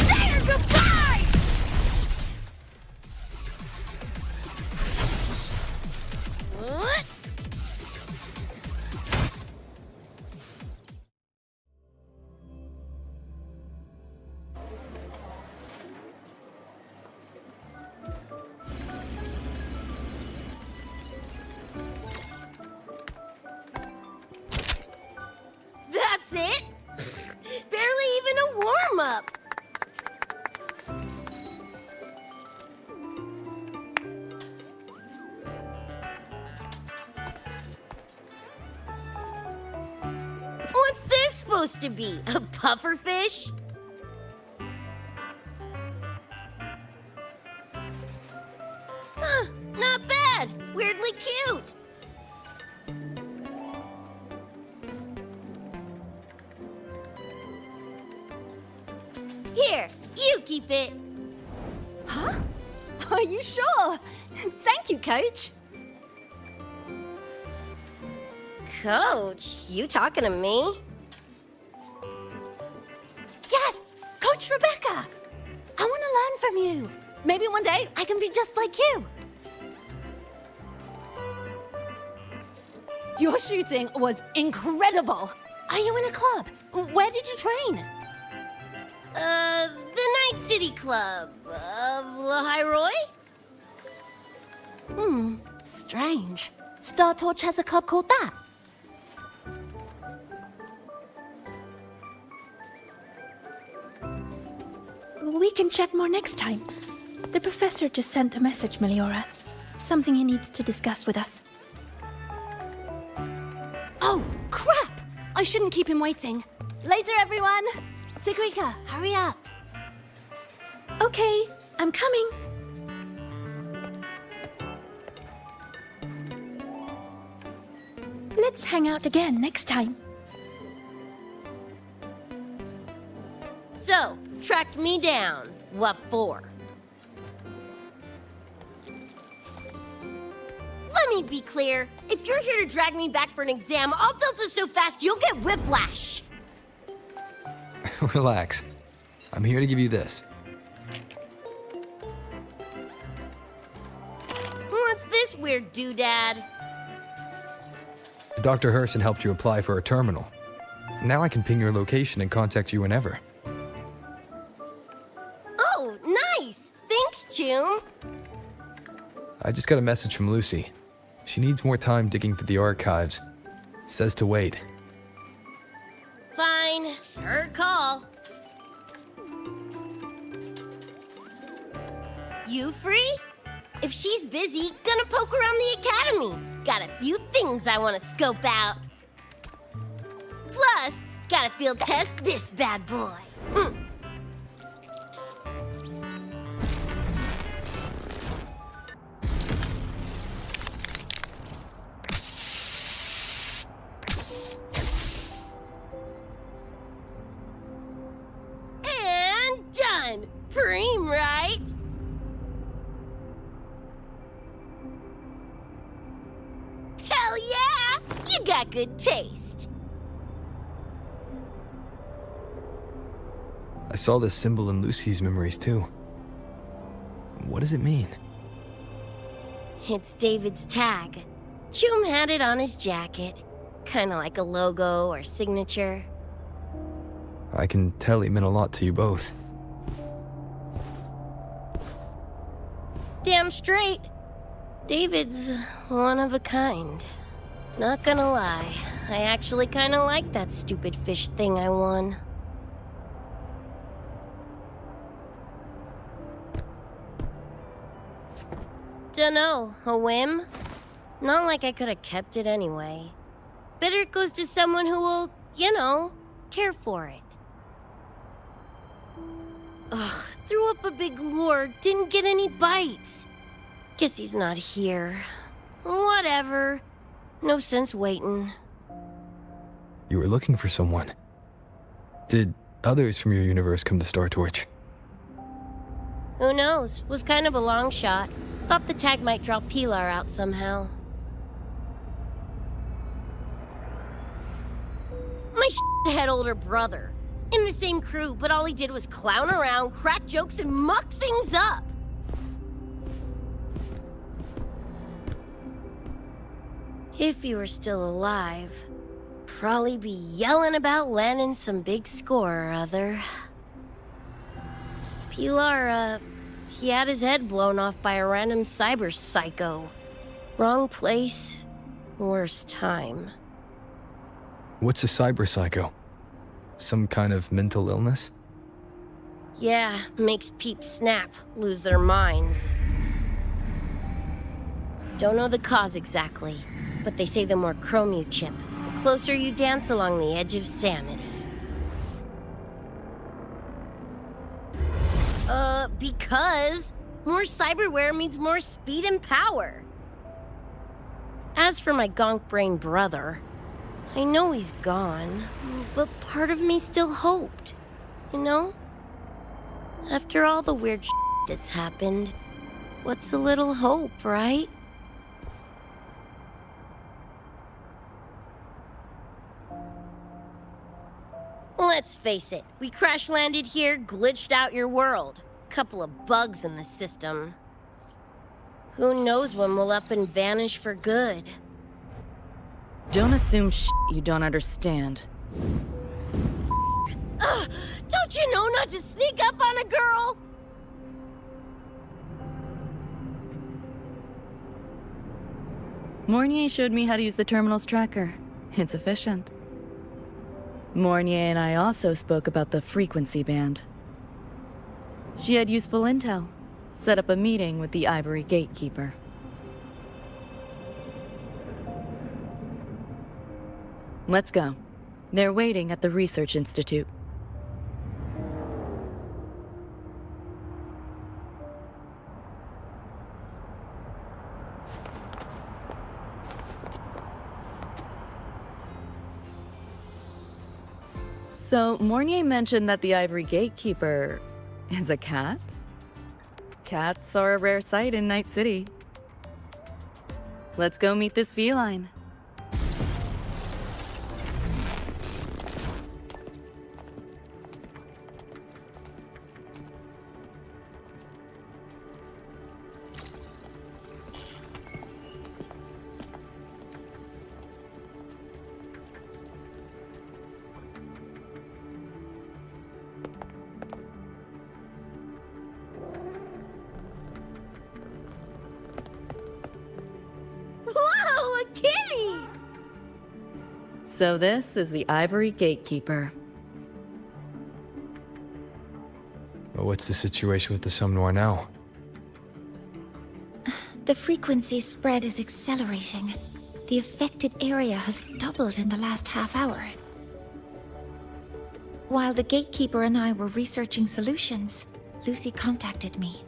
B: There, goodbye! What? That's it? Barely even a warm-up. What's this supposed to be? A pufferfish? Huh, not bad. Weirdly cute. Here, you keep it.
H: Huh? Are you sure? Thank you, Coach.
B: Coach, you talking to me?
H: Yes! Coach Rebecca! I want to learn from you. Maybe one day I can be just like you. Your shooting was incredible. Are you in a club? Where did you train?
B: The Night City Club of Lahiroy?
H: Strange. Star Torch has a club called that.
L: We can chat more next time. The professor just sent a message, Meliora. Something he needs to discuss with us.
H: Oh, crap! I shouldn't keep him waiting. Later, everyone! Sigrika, hurry up.
L: Okay, I'm coming. Let's hang out again next time.
B: So, tracked me down. What for? Let me be clear. If you're here to drag me back for an exam, I'll tilt it so fast you'll get whiplash.
C: Relax. I'm here to give you this.
B: What's this weird doodad?
C: Dr. Herson helped you apply for a terminal. Now I can ping your location and contact you whenever.
B: Oh, nice! Thanks, Chum.
C: I just got a message from Lucy. She needs more time digging through the archives. Says to wait.
B: Fine. Her call. You free? If she's busy, gonna poke around the academy. Got a few things I want to scope out. Plus, gotta field test this bad boy. And done! Preem, right? Hell yeah! You got good taste.
C: I saw this symbol in Lucy's memories too. What does it mean?
B: It's David's tag. Chum had it on his jacket. Kinda like a logo or signature.
C: I can tell he meant a lot to you both.
B: Damn straight. David's one of a kind. Not gonna lie, I actually kinda like that stupid fish thing I won. Dunno, a whim? Not like I could've kept it anyway. Better it goes to someone who will, you know, care for it. Ugh, threw up a big lure, didn't get any bites. Guess he's not here. Whatever. No sense waiting.
C: You were looking for someone. Did others from your universe come to Star Torch?
B: Who knows? Was kind of a long shot. Thought the tag might draw Pilar out somehow. My head older brother. In the same crew, but all he did was clown around, crack jokes, and muck things up. If he were still alive, probably be yelling about landing some big score or other. Pilar, he had his head blown off by a random cyber psycho. Wrong place, worst time.
C: What's a cyber psycho? Some kind of mental illness?
B: Yeah, makes peeps snap, lose their minds. Don't know the cause exactly, but they say the more chrome you chip, the closer you dance along the edge of sanity. Because more cyberware means more speed and power. As for my gonk-brained brother, I know he's gone, but part of me still hoped, you know? After all the weird shit that's happened, what's a little hope, right? Let's face it, we crash-landed here, glitched out your world. couple of bugs in the system. Who knows when we'll up and vanish for good?
D: Don't assume you don't understand.
B: Don't you know not to sneak up on a girl?
D: Mornier showed me how to use the terminal's tracker. It's efficient. Mornier and I also spoke about the frequency band. She had useful intel. Set up a meeting with the Ivory Gatekeeper. Let's go. They're waiting at the Research Institute. So, Mornier mentioned that the Ivory Gatekeeper is a cat? Cats are a rare sight in Night City. Let's go meet this feline.
B: Whoa, a kitty!
D: So this is the Ivory Gatekeeper.
C: Well, what's the situation with the Somnoire now?
A: The frequency spread is accelerating. The affected area has doubled in the last half hour. While the Gatekeeper and I were researching solutions, Lucy contacted me.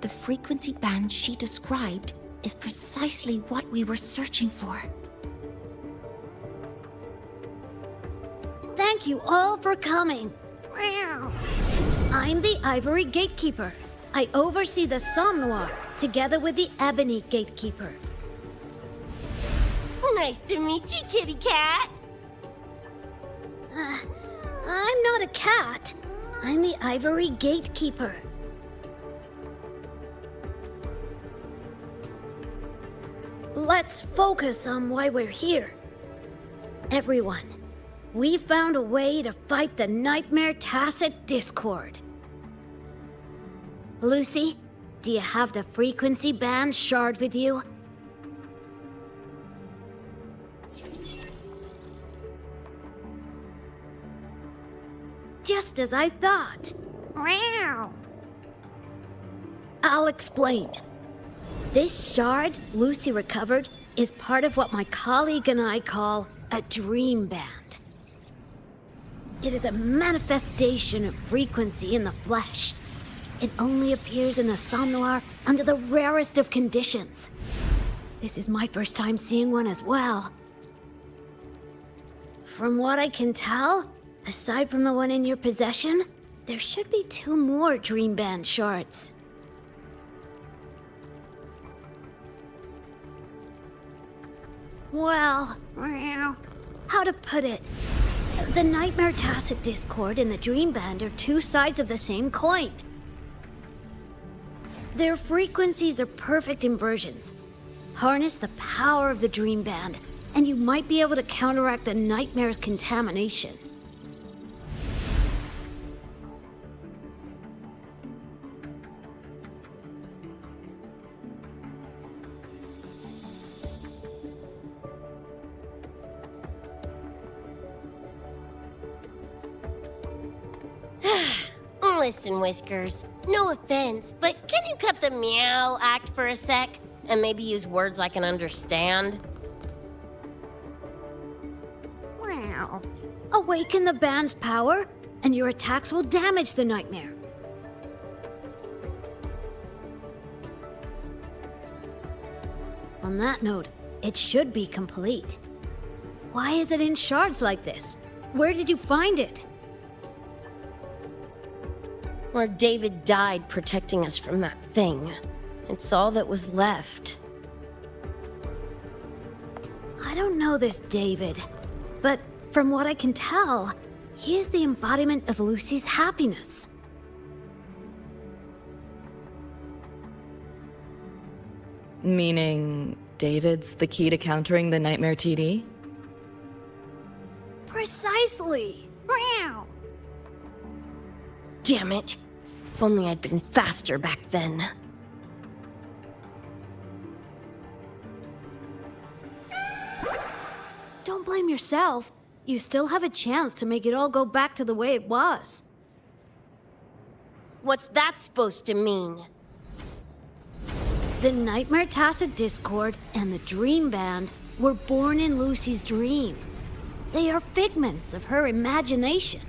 A: The frequency band she described is precisely what we were searching for.
E: Thank you all for coming. I'm the Ivory Gatekeeper. I oversee the Somnoire, together with the Ebony Gatekeeper.
B: Nice to meet you, kitty cat.
E: I'm not a cat. I'm the Ivory Gatekeeper. Let's focus on why we're here. Everyone, we found a way to fight the Nightmare Tacit Discord. Lucy, do you have the frequency band shard with you? Just as I thought. I'll explain. This shard Lucy recovered is part of what my colleague and I call a dream band. It is a manifestation of frequency in the flesh. It only appears in the Somnoire under the rarest of conditions. This is my first time seeing one as well. From what I can tell, aside from the one in your possession, there should be 2 more dream band shards. Well, how to put it? The Nightmare Tacit Discord and the Dream Band are 2 sides of the same coin. Their frequencies are perfect inversions. Harness the power of the Dream Band, and you might be able to counteract the Nightmare's contamination.
B: Listen, Whiskers, no offense, but can you cut the meow act for a sec? And maybe use words I can understand?
E: Wow. Awaken the band's power, and your attacks will damage the Nightmare. On that note, it should be complete. Why is it in shards like this? Where did you find it?
B: Where David died protecting us from that thing. It's all that was left.
E: I don't know this David, but from what I can tell, He is the embodiment of Lucy's happiness.
D: Meaning, David's the key to countering the Nightmare TD?
E: Precisely! Meow!
B: Damn it. If only I'd been faster back then.
E: Don't blame yourself. You still have a chance to make it all go back to the way it was.
B: What's that supposed to mean?
E: The Nightmare Tacit Discord and the Dream Band were born in Lucy's dream. They are figments of her imagination.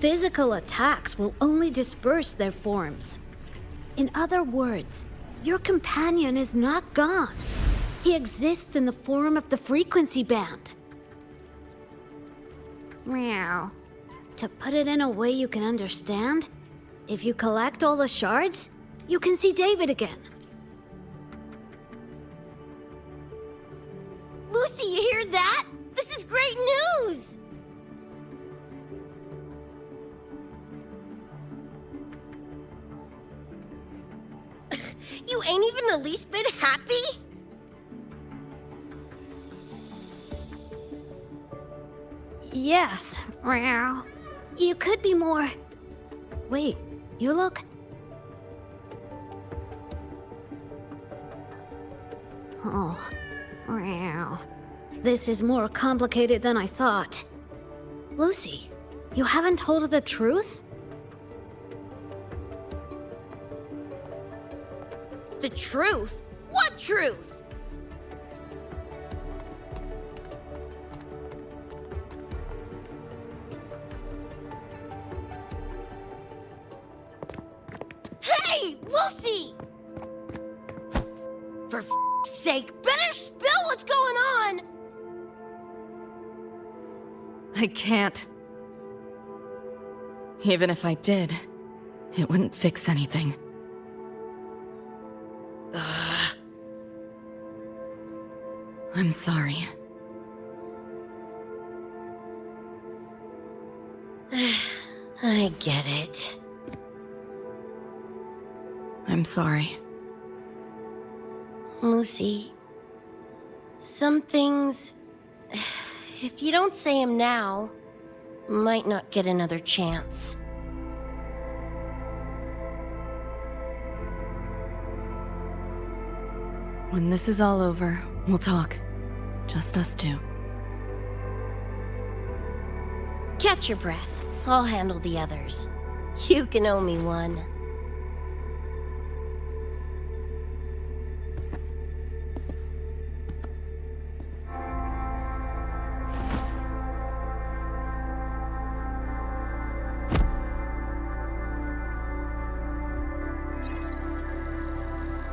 E: Physical attacks will only disperse their forms. In other words, your companion is not gone. He exists in the form of the frequency band. Meow. To put it in a way you can understand, if you collect all the shards, you can see David again.
B: Lucy, you hear that? This is great news! You ain't even the least bit happy?
E: Yes, meow. You could be more... Wait, you look... Oh, meow. This is more complicated than I thought. Lucy, you haven't told her the truth?
B: The truth? What truth? Hey, Lucy! For f***'s sake, better spill what's going on!
D: I can't. Even if I did, it wouldn't fix anything. I'm sorry.
B: I get it.
D: I'm sorry.
B: Lucy, some things, if you don't say them now, might not get another chance.
D: When this is all over, we'll talk. Just us two.
B: Catch your breath. I'll handle the others. You can owe me one.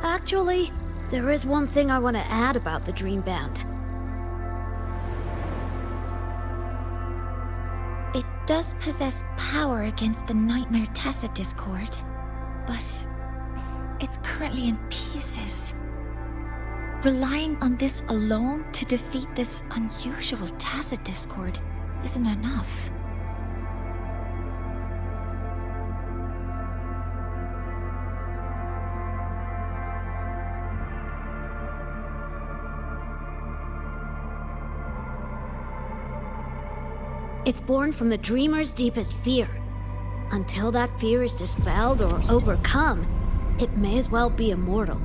E: Actually, there is one thing I want to add about the Dream Band.
A: It does possess power against the Nightmare Tacit Discord, but it's currently in pieces. Relying on this alone to defeat this unusual Tacit Discord isn't enough.
E: It's born from the dreamer's deepest fear. Until that fear is dispelled or overcome, it may as well be immortal.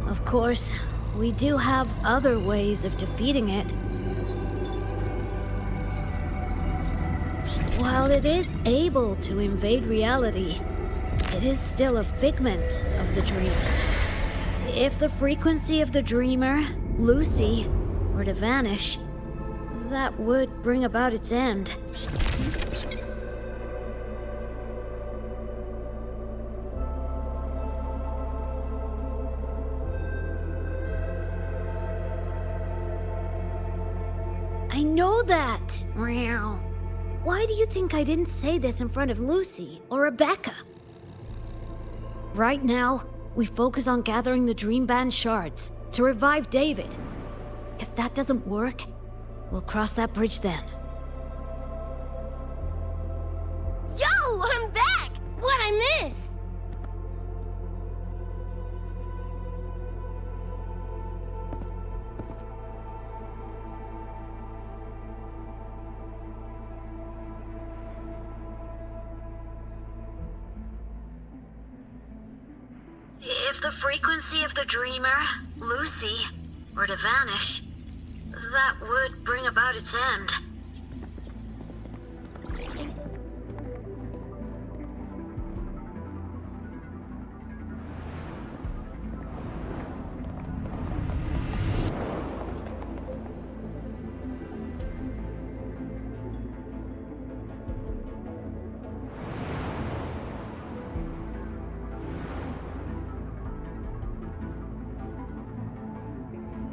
E: Of course, we do have other ways of defeating it. While it is able to invade reality, it is still a figment of the dream. If the frequency of the dreamer, Lucy, were to vanish, that would bring about its end. I know that! Meow. Why do you think I didn't say this in front of Lucy or Rebecca? Right now, we focus on gathering the Dream Band shards to revive David. If that doesn't work, we'll cross that bridge then.
B: Yo, I'm back! What'd I miss?
E: If the frequency of the dreamer, Lucy, were to vanish, that would bring about its end.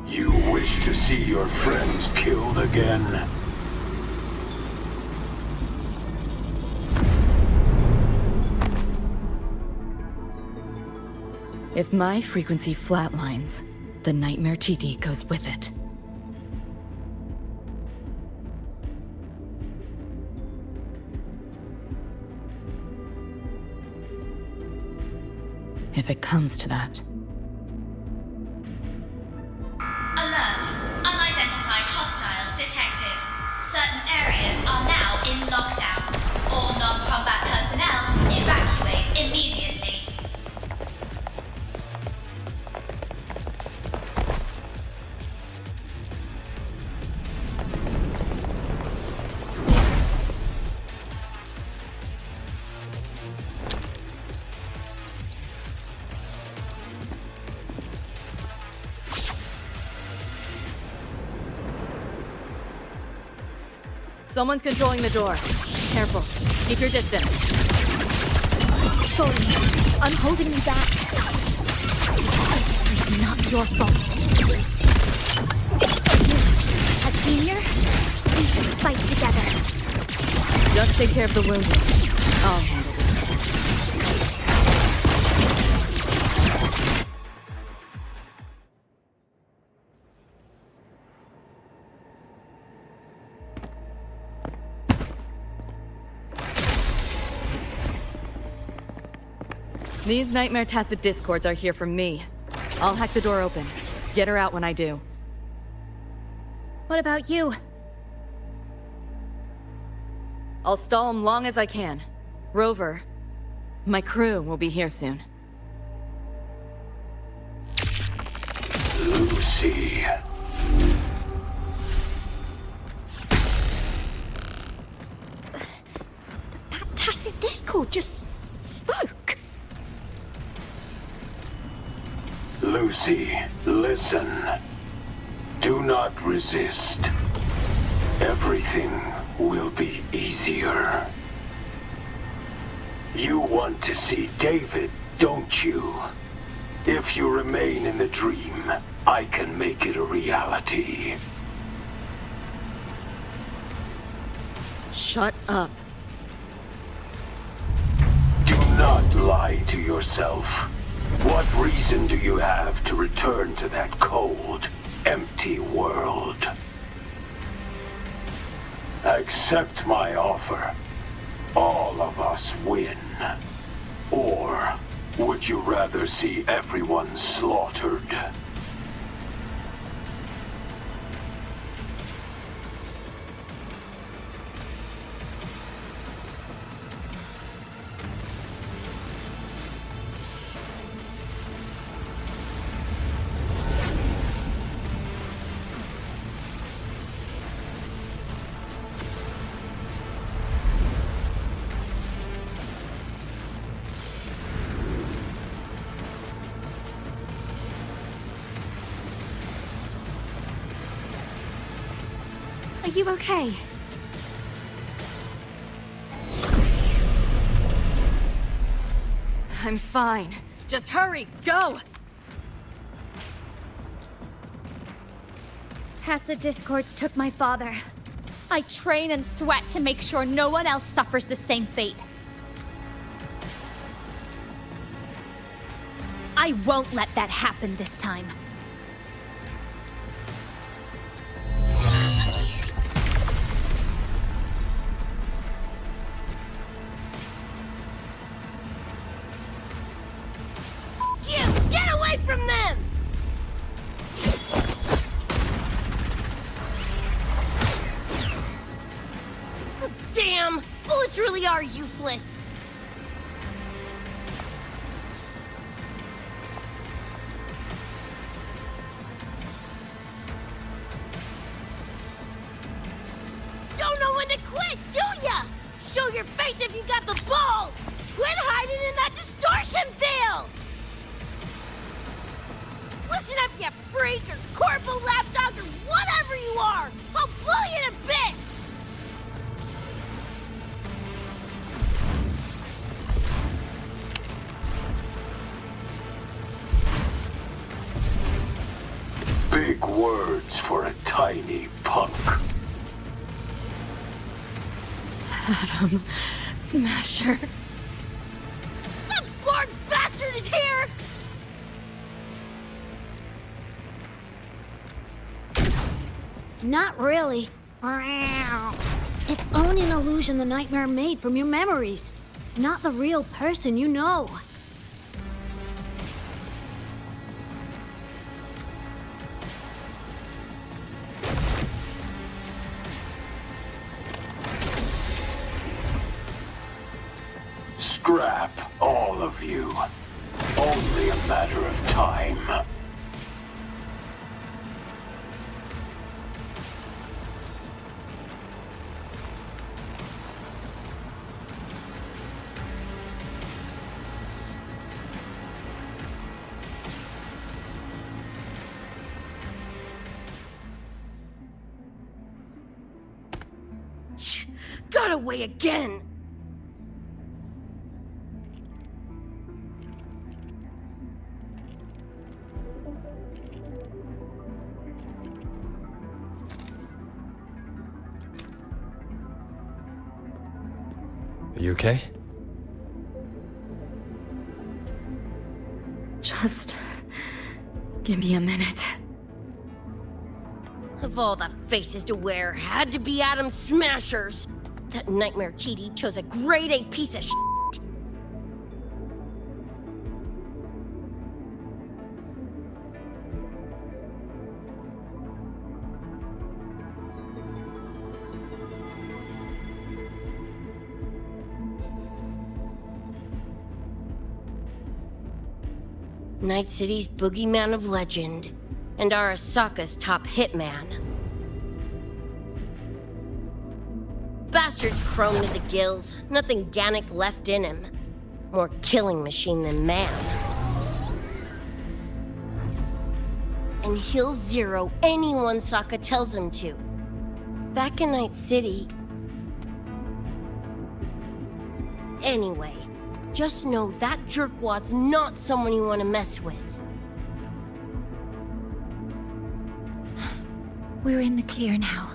J: You wish to see your friends killed again?
D: If my frequency flatlines, the nightmare TD goes with it. If it comes to that.
M: Alert! Unidentified hostiles detected. Certain areas are now in lockdown. All non-combat personnel evacuate immediately.
D: Someone's controlling the door. Careful. Keep your distance.
E: Sorry, I'm holding you back. This is not your fault. As senior, we should fight together.
D: Just take care of the wounded. I'll handle this. These nightmare tacit discords are here for me. I'll hack the door open. Get her out when I do.
H: What about you?
D: I'll stall them long as I can. Rover, my crew will be here soon.
J: Lucy.
A: That tacit discord just spoke.
J: Lucy, listen. Do not resist. Everything will be easier. You want to see David, don't you? If you remain in the dream, I can make it a reality.
D: Shut up.
J: Do not lie to yourself. What reason do you have to return to that cold, empty world? Accept my offer. All of us win. Or would you rather see everyone slaughtered?
H: Are you okay?
D: I'm fine. Just hurry, go!
H: Tacit discords took my father. I train and sweat to make sure no one else suffers the same fate. I won't let that happen this time.
B: Damn! Bullets really are useless! Don't know when to quit, do ya? Show your face if you got the balls! Quit hiding in that distortion field! Listen up, you freak, or corporal lapdog, or whatever you are! I'll blow you to bits!
J: Big words for a tiny punk.
D: Atom Smasher.
B: That bored bastard is here!
E: Not really. It's only an illusion the nightmare made from your memories, not the real person you know.
J: Scrap, all of you. Only a matter of time.
B: Got away again!
C: Are you okay?
D: Just give me a minute.
B: Of all the faces to wear, had to be Atom Smashers. That nightmare TD chose a grade A piece of shit. Night City's boogeyman of legend, and Arasaka's top hitman. Bastard's chrome to the gills, nothing Gannic left in him. More killing machine than man. And he'll zero anyone Sokka tells him to. Back in Night City... Anyway, just know that jerkwad's not someone you want to mess with.
A: We're in the clear now.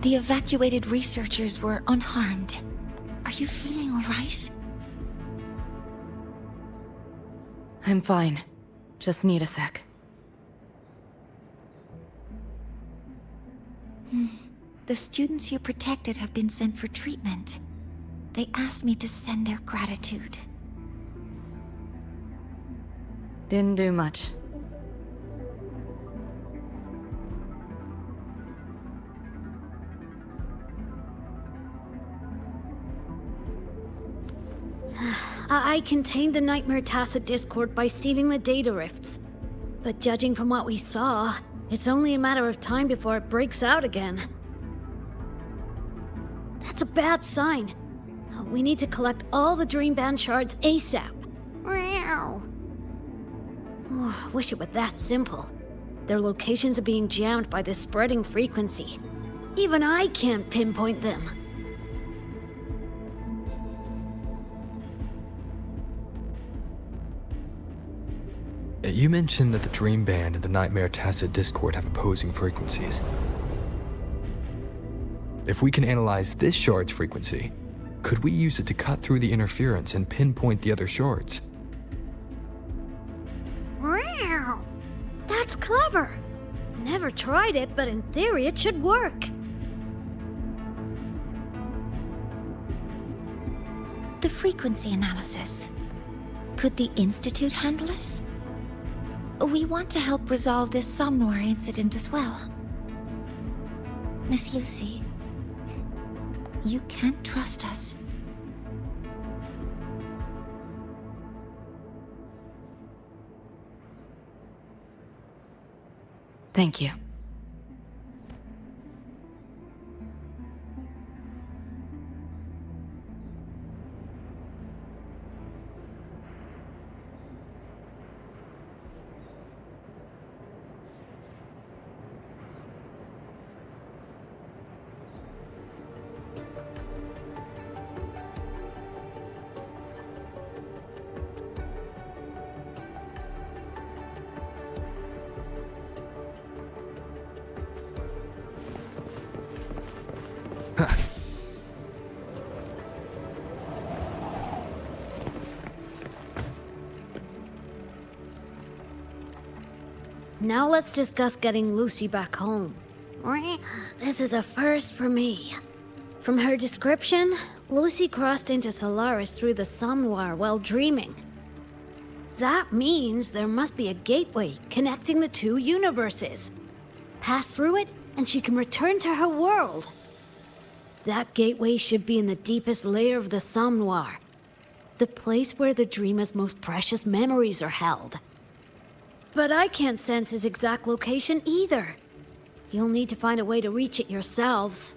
A: The evacuated researchers were unharmed. Are you feeling all right?
D: I'm fine. Just need a sec.
A: The students you protected have been sent for treatment. They asked me to send their gratitude.
D: Didn't do much.
E: I contained the Nightmare Tacit Discord by sealing the data rifts. But judging from what we saw, it's only a matter of time before it breaks out again. That's a bad sign. We need to collect all the Dream Band shards ASAP. Wish it were that simple. Their locations are being jammed by this spreading frequency. Even I can't pinpoint them.
C: You mentioned that the Dream Band and the Nightmare Tacit Discord have opposing frequencies. If we can analyze this shard's frequency, could we use it to cut through the interference and pinpoint the other shards?
E: Wow! That's clever! Never tried it, but in theory it should work.
A: The frequency analysis. Could the Institute handle it? We want to help resolve this Somnoire incident as well. Miss Lucy, you can't trust us.
D: Thank you.
E: Now let's discuss getting Lucy back home. This is a first for me. From her description, Lucy crossed into Solaris through the Somnoire while dreaming. That means there must be a gateway connecting the two universes. Pass through it, and she can return to her world. That gateway should be in the deepest layer of the Somnoire, the place where the dreamer's most precious memories are held. But I can't sense his exact location either. You'll need to find a way to reach it yourselves.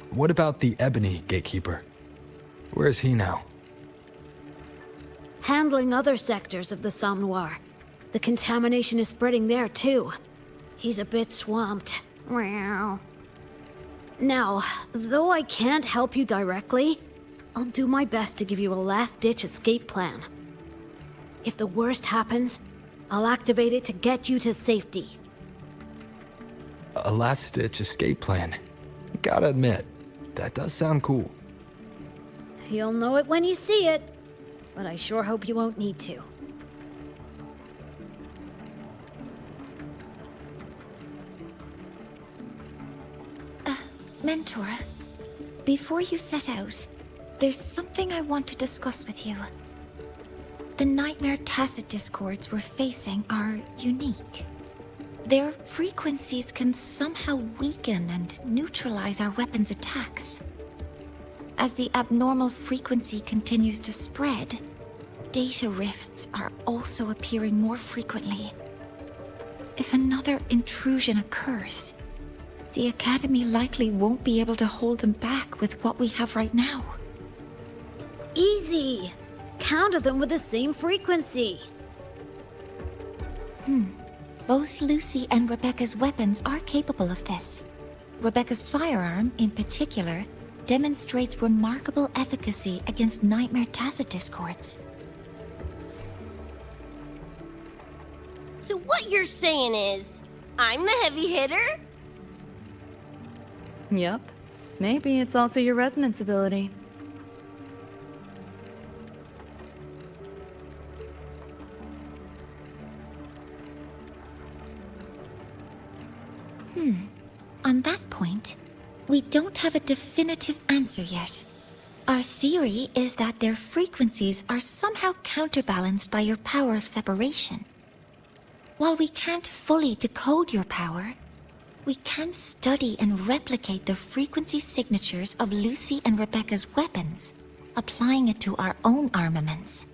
C: What about the Ebony Gatekeeper? Where is he now?
E: Handling other sectors of the Somnoire. The contamination is spreading there too. He's a bit swamped. Now, though I can't help you directly, I'll do my best to give you a last-ditch escape plan. If the worst happens, I'll activate it to get you to safety.
C: A last-ditch escape plan. Gotta admit, that does sound cool.
E: You'll know it when you see it, but I sure hope you won't need to.
A: Mentor, before you set out, there's something I want to discuss with you. The nightmare tacit discords we're facing are unique. Their frequencies can somehow weaken and neutralize our weapons' attacks. As the abnormal frequency continues to spread, data rifts are also appearing more frequently. If another intrusion occurs, the Academy likely won't be able to hold them back with what we have right now.
E: Easy! Counter them with the same frequency.
A: Both Lucy and Rebecca's weapons are capable of this. Rebecca's firearm, in particular, demonstrates remarkable efficacy against nightmare tacit discords.
B: So what you're saying is, I'm the heavy hitter?
D: Yup. Maybe it's also your resonance ability.
A: On that point, we don't have a definitive answer yet. Our theory is that their frequencies are somehow counterbalanced by your power of separation. While we can't fully decode your power, we can study and replicate the frequency signatures of Lucy and Rebecca's weapons, applying it to our own armaments.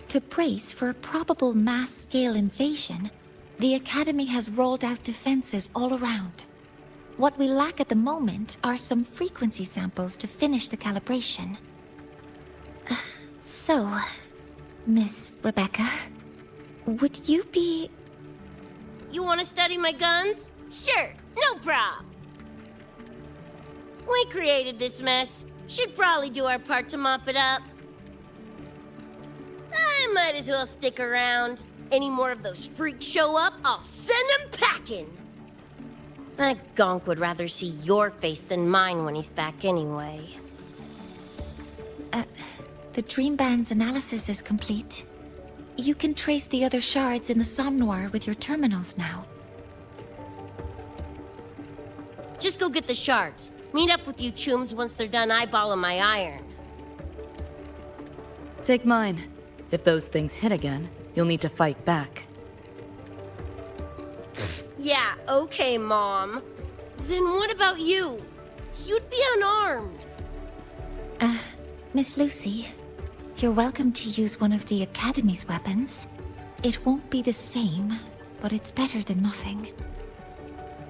A: To brace for a probable mass-scale invasion, the Academy has rolled out defenses all around. What we lack at the moment are some frequency samples to finish the calibration. So, Miss Rebecca, would you be...
B: You want to study my guns? Sure, no prob. We created this mess. Should probably do our part to mop it up. I might as well stick around. Any more of those freaks show up, I'll send them packing. That gonk would rather see your face than mine when he's back anyway.
A: The Dream Band's analysis is complete. You can trace the other shards in the Somnoire with your terminals now.
B: Just go get the shards. Meet up with you chooms once they're done eyeballing my iron.
D: Take mine. If those things hit again, you'll need to fight back.
B: Yeah, okay, Mom. Then what about you? You'd be unarmed.
A: Miss Lucy, you're welcome to use one of the Academy's weapons. It won't be the same, but it's better than nothing.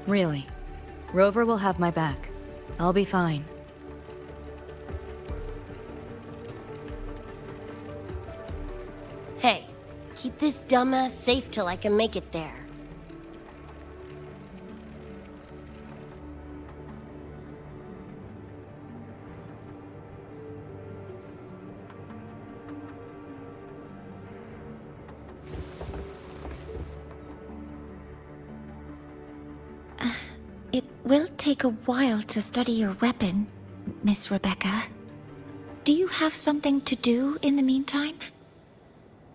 D: Really? Rover will have my back. I'll be fine.
B: Hey, keep this dumbass safe till I can make it there.
A: It will take a while to study your weapon, Miss Rebecca. Do you have something to do in the meantime?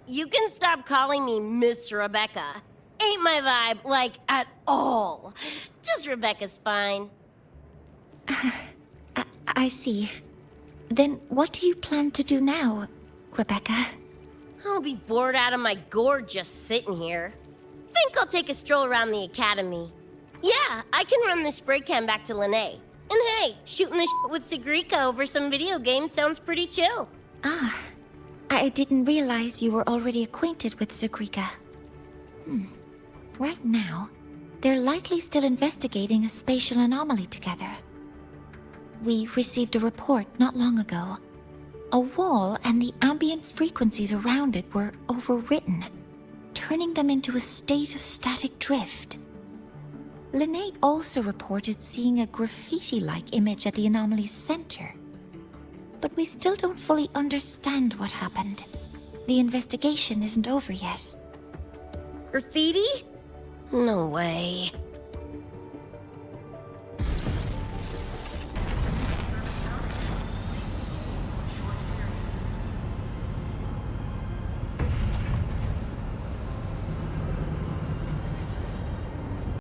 B: You can stop calling me Miss Rebecca. Ain't my vibe, like, at all. Just Rebecca's fine.
A: I see. Then what do you plan to do now, Rebecca?
B: I'll be bored out of my gourd just sitting here. Think I'll take a stroll around the academy. Yeah, I can run this spray can back to Lene. And hey, shooting the shit with Sigrika over some video games sounds pretty chill.
A: Ah, I didn't realize you were already acquainted with Sigrika. Right now, they're likely still investigating a spatial anomaly together. We received a report not long ago. A wall and the ambient frequencies around it were overwritten, turning them into a state of static drift. Lene also reported seeing a graffiti-like image at the anomaly's center. But we still don't fully understand what happened. The investigation isn't over yet.
B: Graffiti? No way.